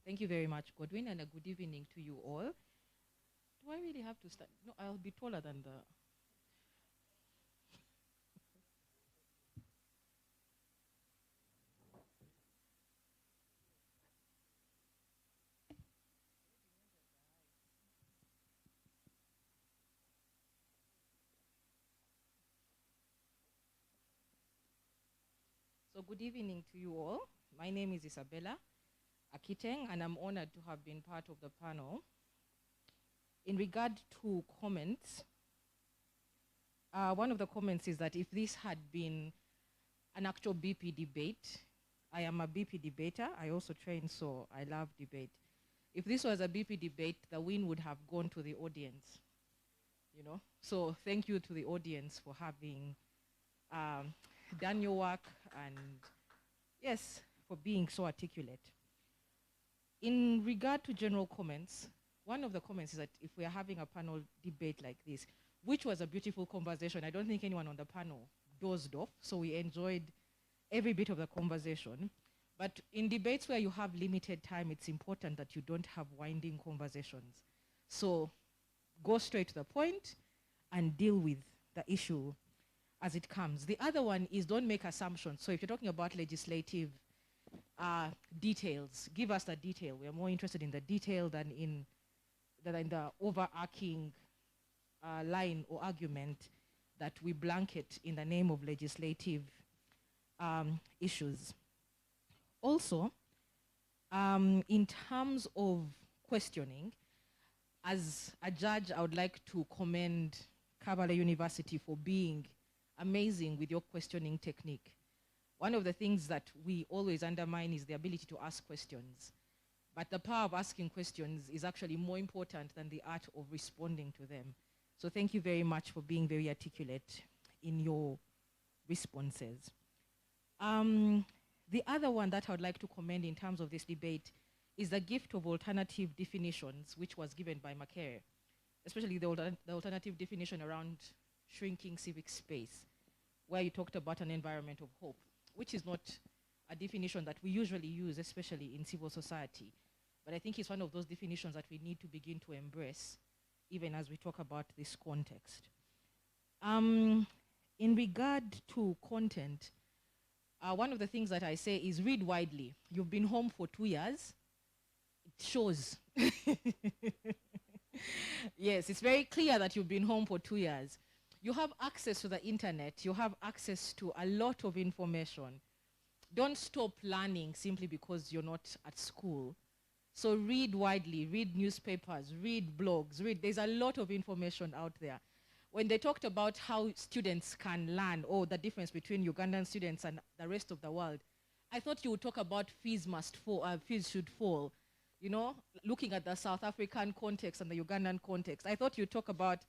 Thank you very much, Godwin, and a good evening to you all. Do I really have to start? No, I'll be taller than the... So good evening to you all. My name is Isabella Akiteng, and I'm honored to have been part of the panel. In regard to comments, one of the comments is that if this had been an actual BP debate, I am a BP debater. I also train, so I love debate. If this was a BP debate, the win would have gone to the audience, So thank you to the audience for having done your work, and yes, for being so articulate. In regard to general comments, one of the comments is that if we are having a panel debate like this, which was a beautiful conversation, I don't think anyone on the panel dozed off, so we enjoyed every bit of the conversation. But in debates where you have limited time, it's important that you don't have winding conversations. So go straight to the point and deal with the issue as it comes. The other one is don't make assumptions. So if you're talking about legislative details, give us the detail. We are more interested in the detail than in the overarching line or argument that we blanket in the name of legislative issues. Also, in terms of questioning, as a judge, I would like to commend Kabale University for being amazing with your questioning technique. One of the things that we always undermine is the ability to ask questions. But the power of asking questions is actually more important than the art of responding to them. So thank you very much for being very articulate in your responses. The other one that I would like to commend in terms of this debate is the gift of alternative definitions, which was given by Makere, especially the alternative definition around shrinking civic space, where you talked about an environment of hope, which is not a definition that we usually use, especially in civil society. But I think it's one of those definitions that we need to begin to embrace, even as we talk about this context. In regard to content, one of the things that I say is read widely. You've been home for 2 years. It shows. Yes, it's very clear that you've been home for 2 years. You have access to the internet. You have access to a lot of information. Don't stop learning simply because you're not at school. So read widely, read newspapers, read blogs, there's a lot of information out there. When they talked about how students can learn, or the difference between Ugandan students and the rest of the world, I thought you would talk about fees should fall. You know, looking at the South African context and the Ugandan context, I thought you'd talk about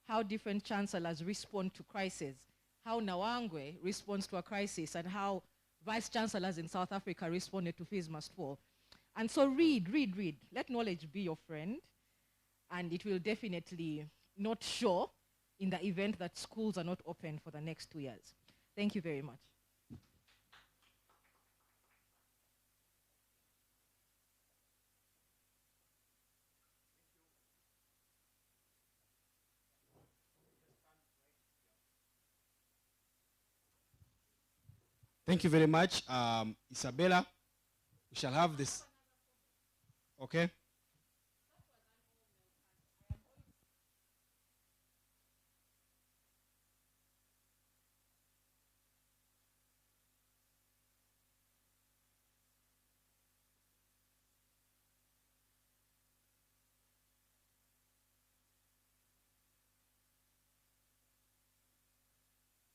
how different chancellors respond to crisis, how Nawangwe responds to a crisis, and how vice chancellors in South Africa responded to fees must fall. And so read. Let knowledge be your friend, and it will definitely not show in the event that schools are not open for the next 2 years. Thank you very much. Thank you very much, Isabella. We shall have this. Okay.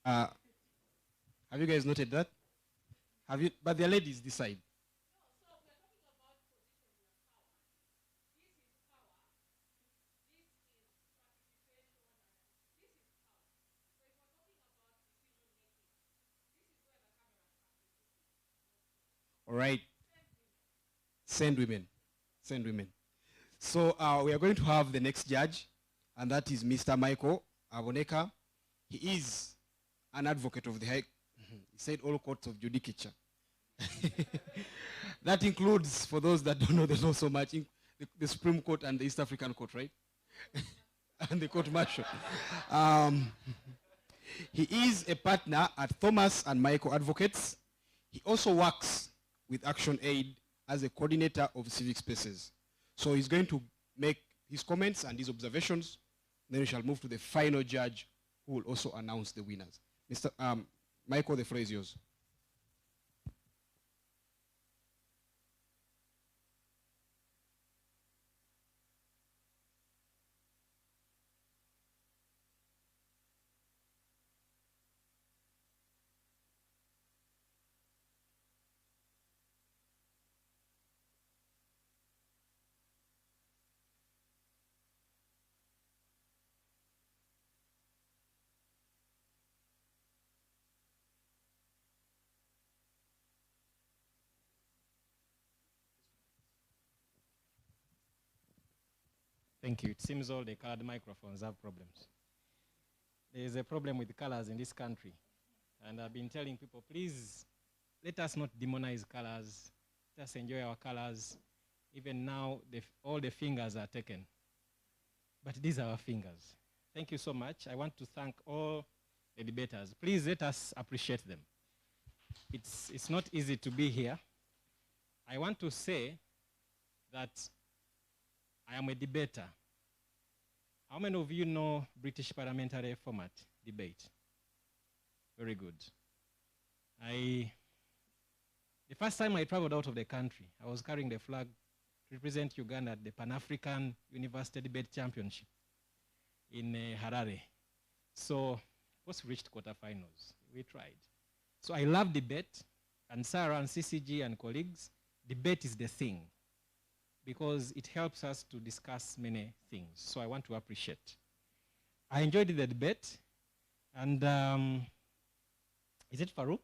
Have you guys noted that? Have you? But the ladies decide. All right. Send women. Send women. So we are going to have the next judge, and that is Mr. Michael Aboneka. He is an advocate of the High. He said all courts of judicature. That includes, for those that don't know the law so much, the Supreme Court and the East African Court, right? And the court martial. He is a partner at Thomas and Michael Advocates. He also works with Action Aid as a coordinator of civic spaces. So he's going to make his comments and his observations. Then we shall move to the final judge, who will also announce the winners. Mr. Michael, the floor is yours. Thank you. It seems all the colored microphones have problems. There is a problem with colors in this country. And I've been telling people, please, let us not demonize colors. Let us enjoy our colors. Even now, all the fingers are taken. But these are our fingers. Thank you so much. I want to thank all the debaters. Please let us appreciate them. It's not easy to be here. I want to say that I am a debater. How many of you know British parliamentary format debate? Very good. The first time I traveled out of the country, I was carrying the flag to represent Uganda at the Pan-African University Debate Championship in Harare. So, once we reached quarterfinals, we tried. So I love debate, and Sarah and CCG and colleagues, debate is the thing, because it helps us to discuss many things. So I want to appreciate. I enjoyed the debate, and is it Farouk?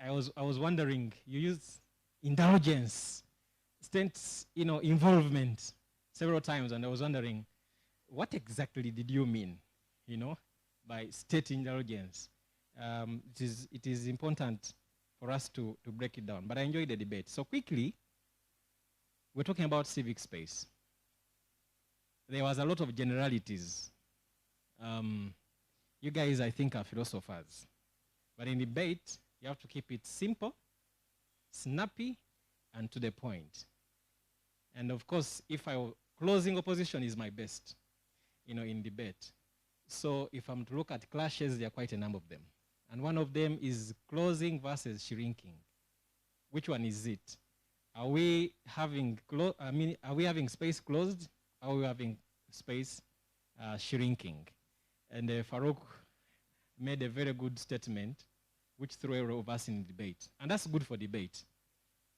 I was wondering, you used indulgence, state, involvement several times, and I was wondering, what exactly did you mean, by state indulgence? It is important for us to break it down, but I enjoyed the debate. So quickly, we're talking about civic space. There was a lot of generalities. You guys, I think, are philosophers. But in debate, you have to keep it simple, snappy, and to the point. And of course, closing opposition is my best, in debate. So if I'm to look at clashes, there are quite a number of them. And one of them is closing versus shrinking. Which one is it? Are we having space closed? Or are we having space shrinking? And Farouk made a very good statement, which threw a lot of us in debate. And that's good for debate.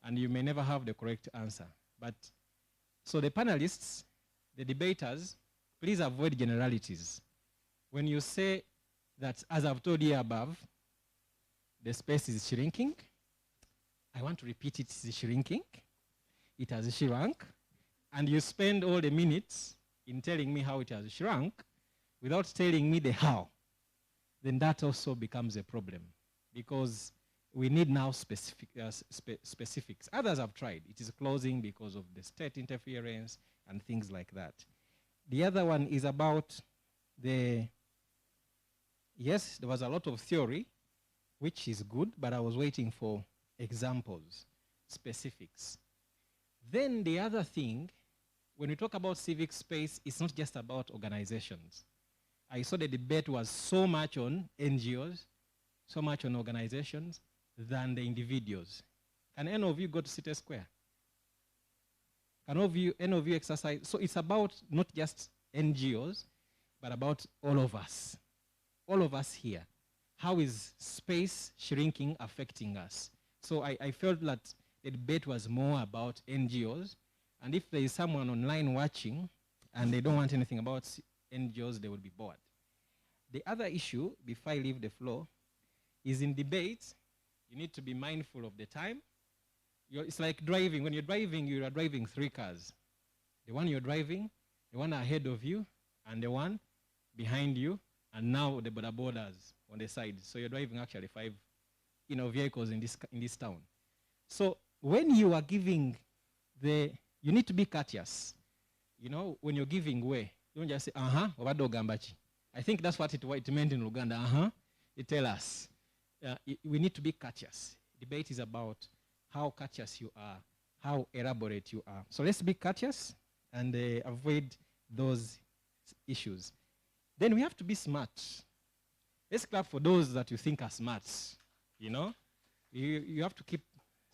And you may never have the correct answer. But so the panelists, the debaters, please avoid generalities. When you say that, as I've told you above, the space is shrinking, I want to repeat it is shrinking. It has shrunk. And you spend all the minutes in telling me how it has shrunk without telling me the how. Then that also becomes a problem, because we need now specifics. Others have tried. It is closing because of the state interference and things like that. The other one is about yes, there was a lot of theory, which is good, but I was waiting for examples, specifics. Then the other thing, when we talk about civic space, it's not just about organizations. I saw the debate was so much on NGOs, so much on organizations, than the individuals. Can any of you go to City Square? Can any of you exercise? So it's about not just NGOs, but about all of us here. How is space shrinking affecting us? So I felt that the debate was more about NGOs, and if there is someone online watching and they don't want anything about NGOs, they will be bored. The other issue, before I leave the floor, is in debates, you need to be mindful of the time. It's like driving. When you're driving, you are driving 3 cars. The one you're driving, the one ahead of you, and the one behind you, and now the border borders on the side. So you're driving actually 5 vehicles in this town. So when you are giving you need to be courteous. When you're giving way, you don't just say, obadde ogambachi. I think that's what it meant in Uganda. You tell us. We need to be courteous. Debate is about how courteous you are, how elaborate you are. So let's be courteous and avoid those issues. Then we have to be smart. Let's clap for those that you think are smart. You have to keep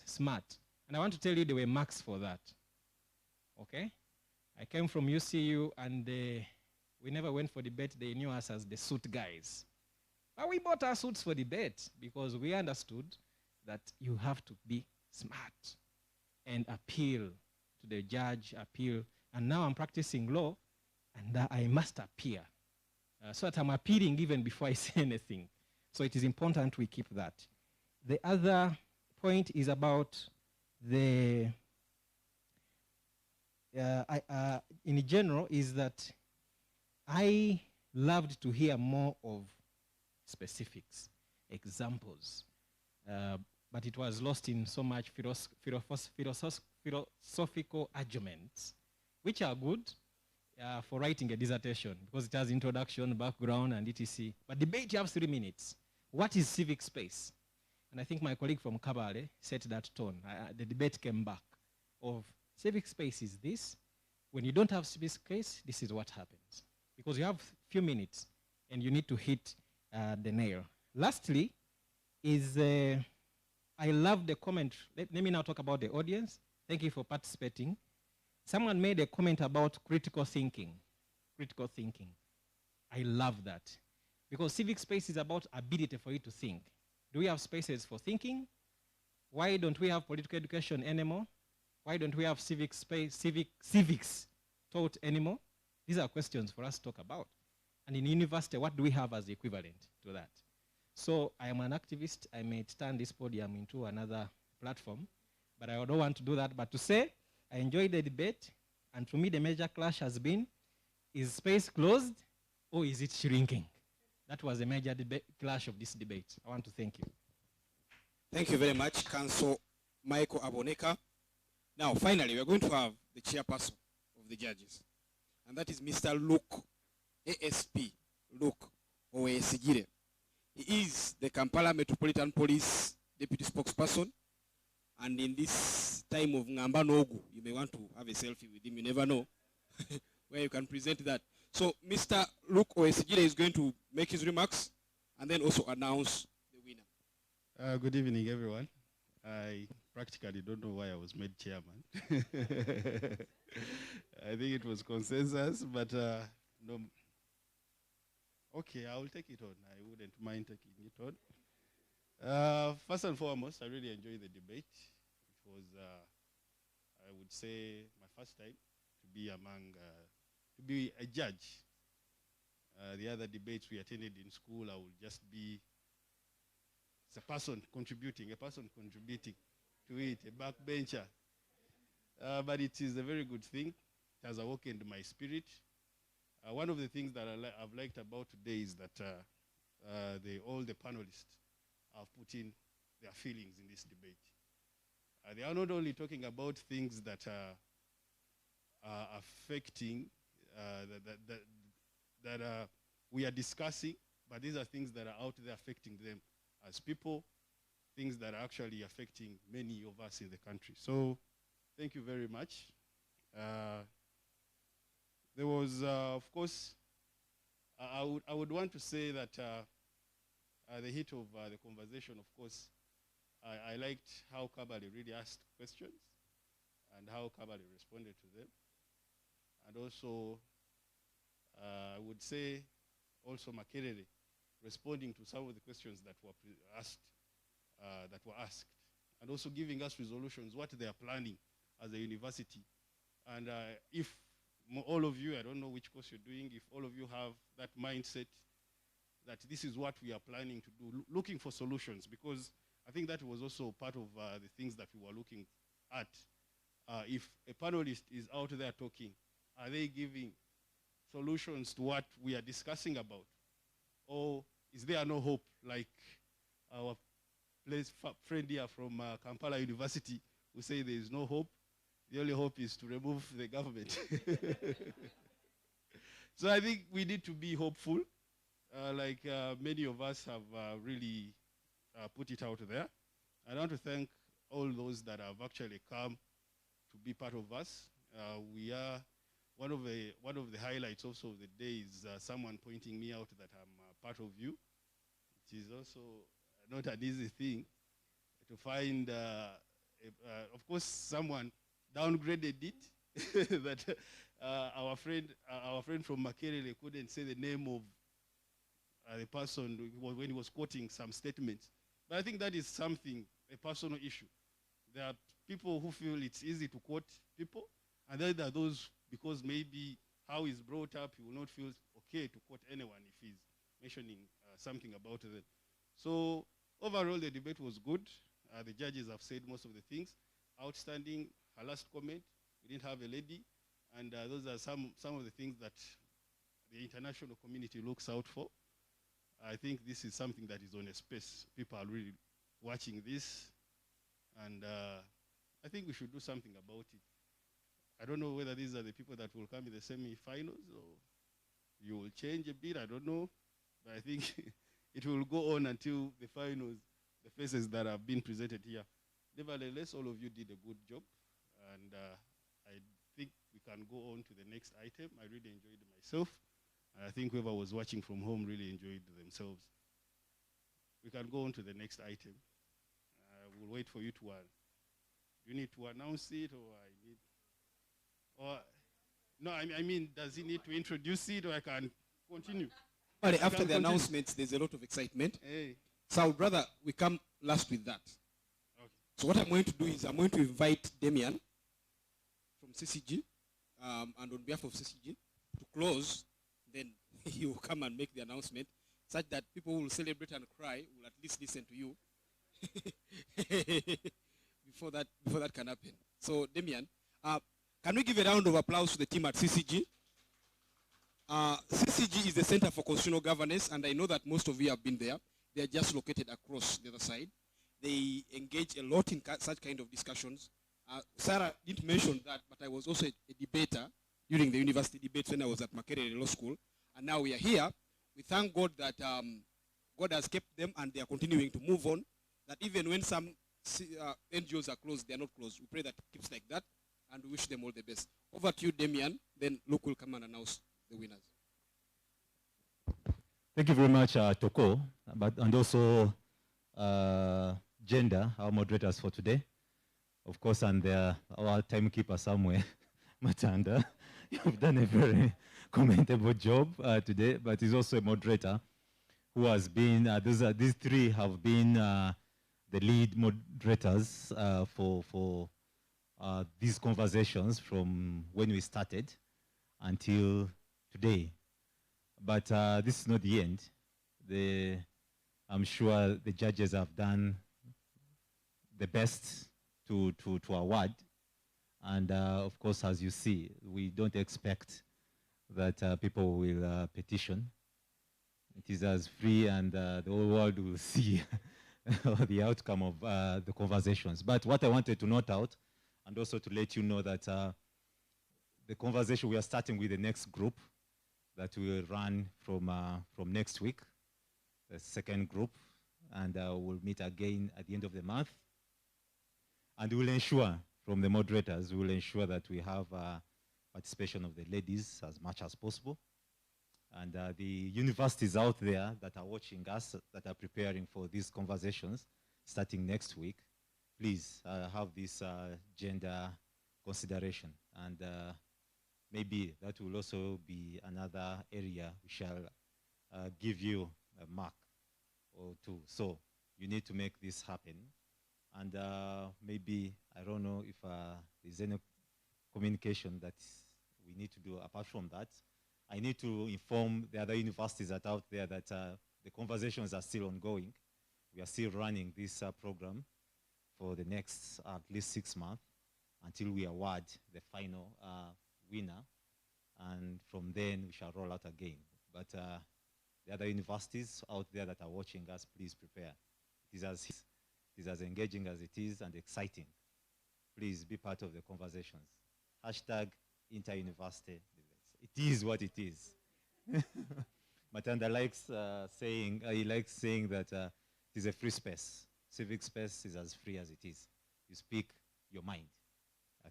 smart. And I want to tell you there were marks for that. Okay? I came from UCU, and we never went for debate. They knew us as the suit guys. But we bought our suits for debate because we understood that you have to be smart and appeal to the judge, appeal. And now I'm practicing law, and I must appear. So that I'm appealing even before I say anything. So it is important we keep that. The other point is about in general, is that I loved to hear more of specifics, examples, but it was lost in so much philosophical arguments, which are good for writing a dissertation, because it has introduction, background, and etc. But debate, you have 3 minutes. What is civic space? And I think my colleague from Kabale set that tone. The debate came back of civic space is this. When you don't have civic space, this is what happens. Because you have few minutes and you need to hit the nail. Lastly, is I love the comment. Let me now talk about the audience. Thank you for participating. Someone made a comment about critical thinking. Critical thinking. I love that. Because civic space is about ability for you to think. Do we have spaces for thinking? Why don't we have political education anymore? Why don't we have civics taught anymore? These are questions for us to talk about. And in university, what do we have as the equivalent to that? So I am an activist. I may turn this podium into another platform, but I don't want to do that. But to say, I enjoyed the debate, and for me, the major clash has been, is space closed or is it shrinking? That was a major clash of this debate. I want to thank you. Thank you very much, Council Michael Aboneka. Now, finally, we're going to have the chairperson of the judges, and that is Mr. Luke, ASP, Luke Owesigire. He is the Kampala Metropolitan Police Deputy Spokesperson, and in this time of Ngamba Nogu, you may want to have a selfie with him, you never know, where you can present that. So, Mr. Luke Owesigire is going to make his remarks, and then also announce the winner. Good evening, everyone. I practically don't know why I was made chairman. I think it was consensus, but no. Okay, I will take it on. I wouldn't mind taking it on. First and foremost, I really enjoyed the debate. It was, I would say, my first time to be to be a judge. The other debates we attended in school, I would just be a person contributing to it, a backbencher. But it is a very good thing. It has awakened my spirit. One of the things that I've liked about today is that all the panelists have put in their feelings in this debate. They are not only talking about things that are affecting, that we are discussing, but these are things that are out there affecting them as people, things that are actually affecting many of us in the country. So thank you very much. There was, of course, I would want to say that the heat of the conversation, of course, I liked how Kabale really asked questions and how Kabale responded to them. And also, I would say also Makerere responding to some of the questions that were asked, and also giving us resolutions, what they are planning as a university. And if all of you, I don't know which course you're doing, if all of you have that mindset that this is what we are planning to do, looking for solutions, because I think that was also part of the things that we were looking at. If a panelist is out there talking, are they giving solutions to what we are discussing about? Or is there no hope, like our friend here from Kampala University who say there is no hope? The only hope is to remove the government. So I think we need to be hopeful, like many of us have really put it out there. I want to thank all those that have actually come to be part of us. We are one of the highlights also of the day is someone pointing me out that I'm part of you. It is also not an easy thing to find. Of course, someone downgraded it. That our friend from Makerere couldn't say the name of the person when he was quoting some statements. But I think that is something, a personal issue. There are people who feel it's easy to quote people, and then there are those, because maybe how he's brought up, he will not feel okay to quote anyone if he's mentioning something about them. So overall, the debate was good. The judges have said most of the things. Outstanding. Her last comment, we didn't have a lady, and those are some of the things that the international community looks out for. I think this is something that is on a space. People are really watching this, and I think we should do something about it. I don't know whether these are the people that will come in the semi-finals, or you will change a bit, I don't know. But I think it will go on until the finals, the faces that have been presented here. Nevertheless, all of you did a good job, and I think we can go on to the next item. I really enjoyed myself. I think whoever was watching from home really enjoyed themselves. we can go on to the next item. We'll wait for you to you need to announce it, or I need, or no, I mean, does he need to introduce it, or I can continue? Well, after the announcements, there's a lot of excitement. Hey. So I would rather we come last with that. Okay. So what I'm going to do is I'm going to invite Damian from CCG, and on behalf of CCG, to close. Then he will come and make the announcement, such that people will celebrate and cry, will at least listen to you before that can happen. So Damian, can we give a round of applause to the team at CCG? CCG is the Center for Constitutional Governance, and I know that most of you have been there. They are just located across the other side. They engage a lot in such kind of discussions. Sarah didn't mention that, but I was also a debater during the university debates when I was at Makerere Law School. And now we are here. We thank God that God has kept them and they are continuing to move on. That even when some NGOs are closed, they are not closed. We pray that it keeps like that, and we wish them all the best. Over to you, Damian. Then Luke will come and announce the winners. Thank you very much, Toko, and also Gender, our moderators for today. Of course, and our timekeeper somewhere, Matanda. You've done a very commendable job today, but he's also a moderator who has been, these three have been the lead moderators for these conversations from when we started until today. But this is not the end. I'm sure the judges have done the best to award. And of course, as you see, we don't expect that people will petition. It is as free, and the whole world will see the outcome of the conversations. But what I wanted to note out, and also to let you know that the conversation, we are starting with the next group that will run from next week, the second group, and we'll meet again at the end of the month. And we'll ensure, from the moderators, we'll ensure that we have participation of the ladies as much as possible. And the universities out there that are watching us, that are preparing for these conversations, starting next week, please have this gender consideration. And maybe that will also be another area we shall give you a mark or two. So you need to make this happen. And maybe, I don't know if there's any communication that we need to do apart from that. I need to inform the other universities that are out there that the conversations are still ongoing. We are still running this program for the next at least 6 months until we award the final winner. And from then, we shall roll out again. But the other universities out there that are watching us, please prepare. It is as engaging as it is and exciting. Please be part of the conversations. Hashtag inter-university debates. It is what it is. Matanda likes saying, he likes saying that it is a free space. Civic space is as free as it is. You speak your mind.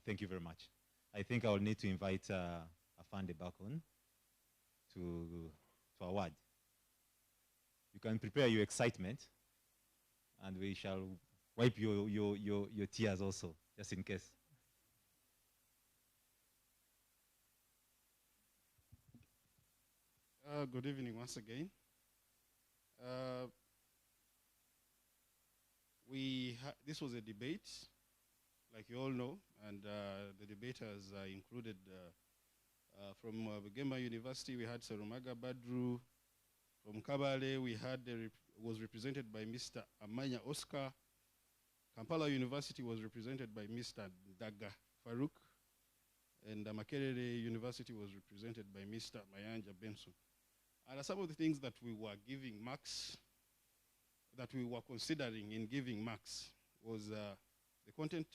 Thank you very much. I think I will need to invite Afande back on to award. You can prepare your excitement, and we shall wipe your tears also, just in case. Good evening once again. This was a debate, like you all know, and the debaters included from Bugemba University, we had Serumaga Badru. From Kabale, we had was represented by Mr. Amanya Oscar. Kampala University was represented by Mr. Daga Farouk. And Makerere University was represented by Mr. Mayanja Benson. And some of the things that we were giving marks, that we were considering in giving marks, was the content.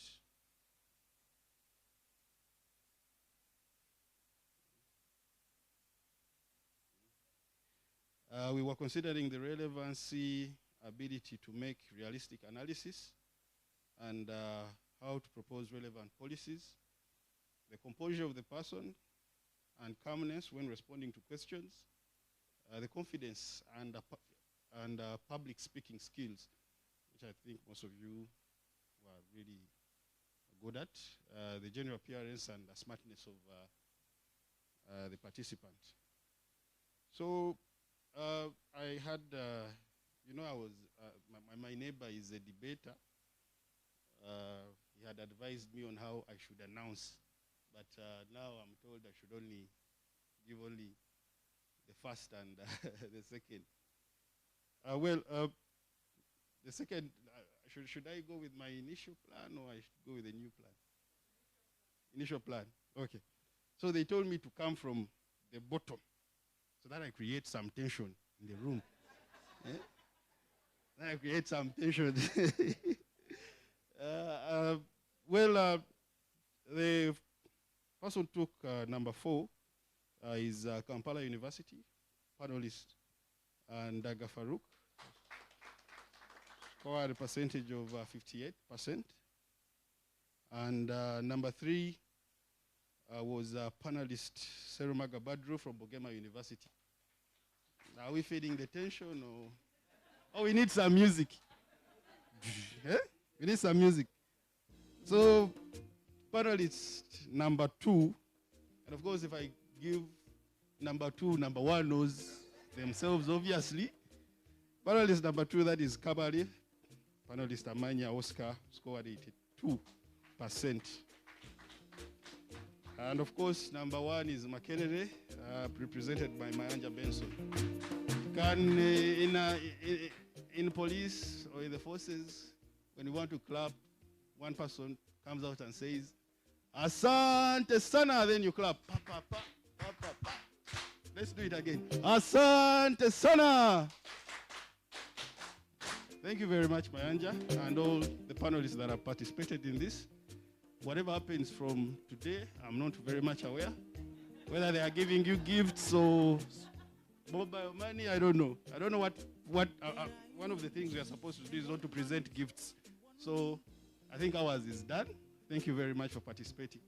We were considering the relevancy, ability to make realistic analysis, and how to propose relevant policies, the composure of the person, and calmness when responding to questions, the confidence and and public speaking skills, which I think most of you were really good at, the general appearance and the smartness of the participant. So I had, I was, my neighbor is a debater. He had advised me on how I should announce, but now I'm told I should only give only the first and the second. The second, should I go with my initial plan or I should go with a new plan? Initial plan, okay. So they told me to come from the bottom so that I create some tension in the room. Yeah? That I create some tension. The person took number 4 is Kampala University, panelist, and Daga Farouk. Scored a percentage of 58%. And number 3 was panelist Serumaga Badru from Bugema University. Are we feeding the tension or? Oh, we need some music. Yeah? We need some music. So, panelist number 2, and of course, if I give number 2, number 1 knows themselves, obviously. Panelist number 2, that is Kabali. Panelist Amanya Oscar scored 82%. And of course, number 1 is Makerere, represented by Mayanja Benson. Can, in police or in the forces, when you want to clap, one person comes out and says, Asante sana, then you clap. Pa, pa, pa, pa, pa, pa. Let's do it again. Asante sana. Thank you very much, Mayanja, and all the panelists that have participated in this. Whatever happens from today, I'm not very much aware. Whether they are giving you gifts or mobile money, I don't know. I don't know what one of the things we are supposed to do is not to present gifts. So I think ours is done. Thank you very much for participating.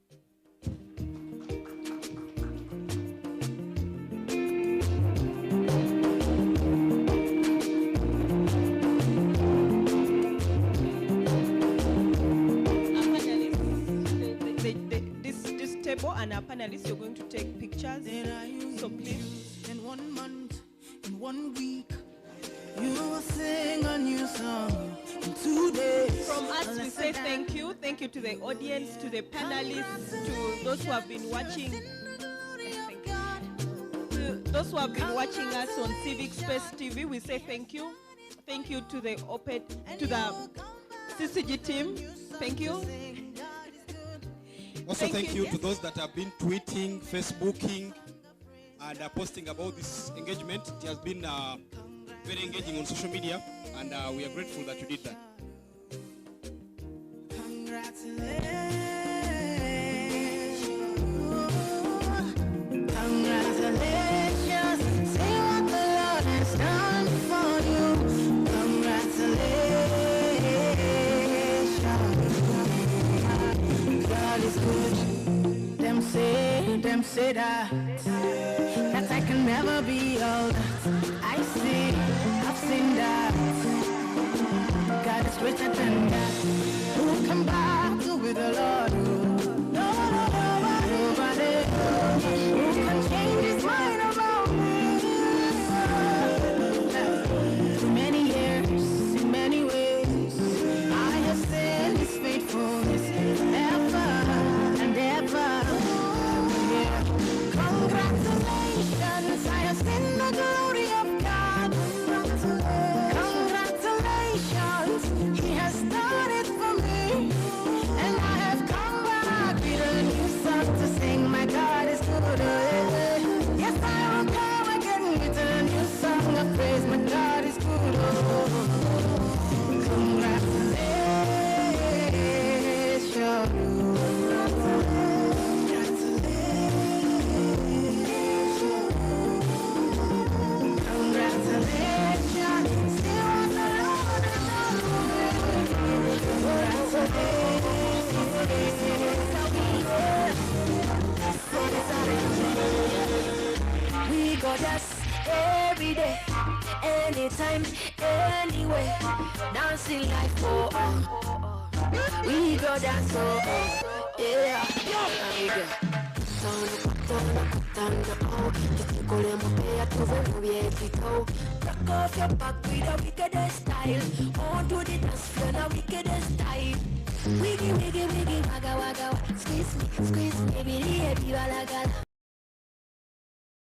And our panelists, you're going to take pictures. So please. In 1 month, in 1 week, you will sing a new song in 2 days. From us, we say thank you. Thank you to the audience, to the panelists, to those who have been watching. To those who have been watching us on Civic Space TV, we say thank you. Thank you to the CCG team. Thank you. Also, thank you to those that have been tweeting, Facebooking, and posting about this engagement. It has been very engaging on social media, and we are grateful that you did that. Congratulations, say what the Lord has done for you. Congratulations, God is good. Them say that I can never be all that. I see, I've seen that. God is greater than that. Who can battle with the Lord? Nobody. Who can change his mind about me? For many years, in many ways, I have seen his faithfulness ever and ever. Yeah. anytime, anywhere. Dancing like for we go dance so yeah. There we go. Rock off your back with a wickedest style. On to the dance floor, the wickedest style. Wiggy, wiggy, wiggy, wagga, wagga, squeeze me, baby, baby, wala, gala.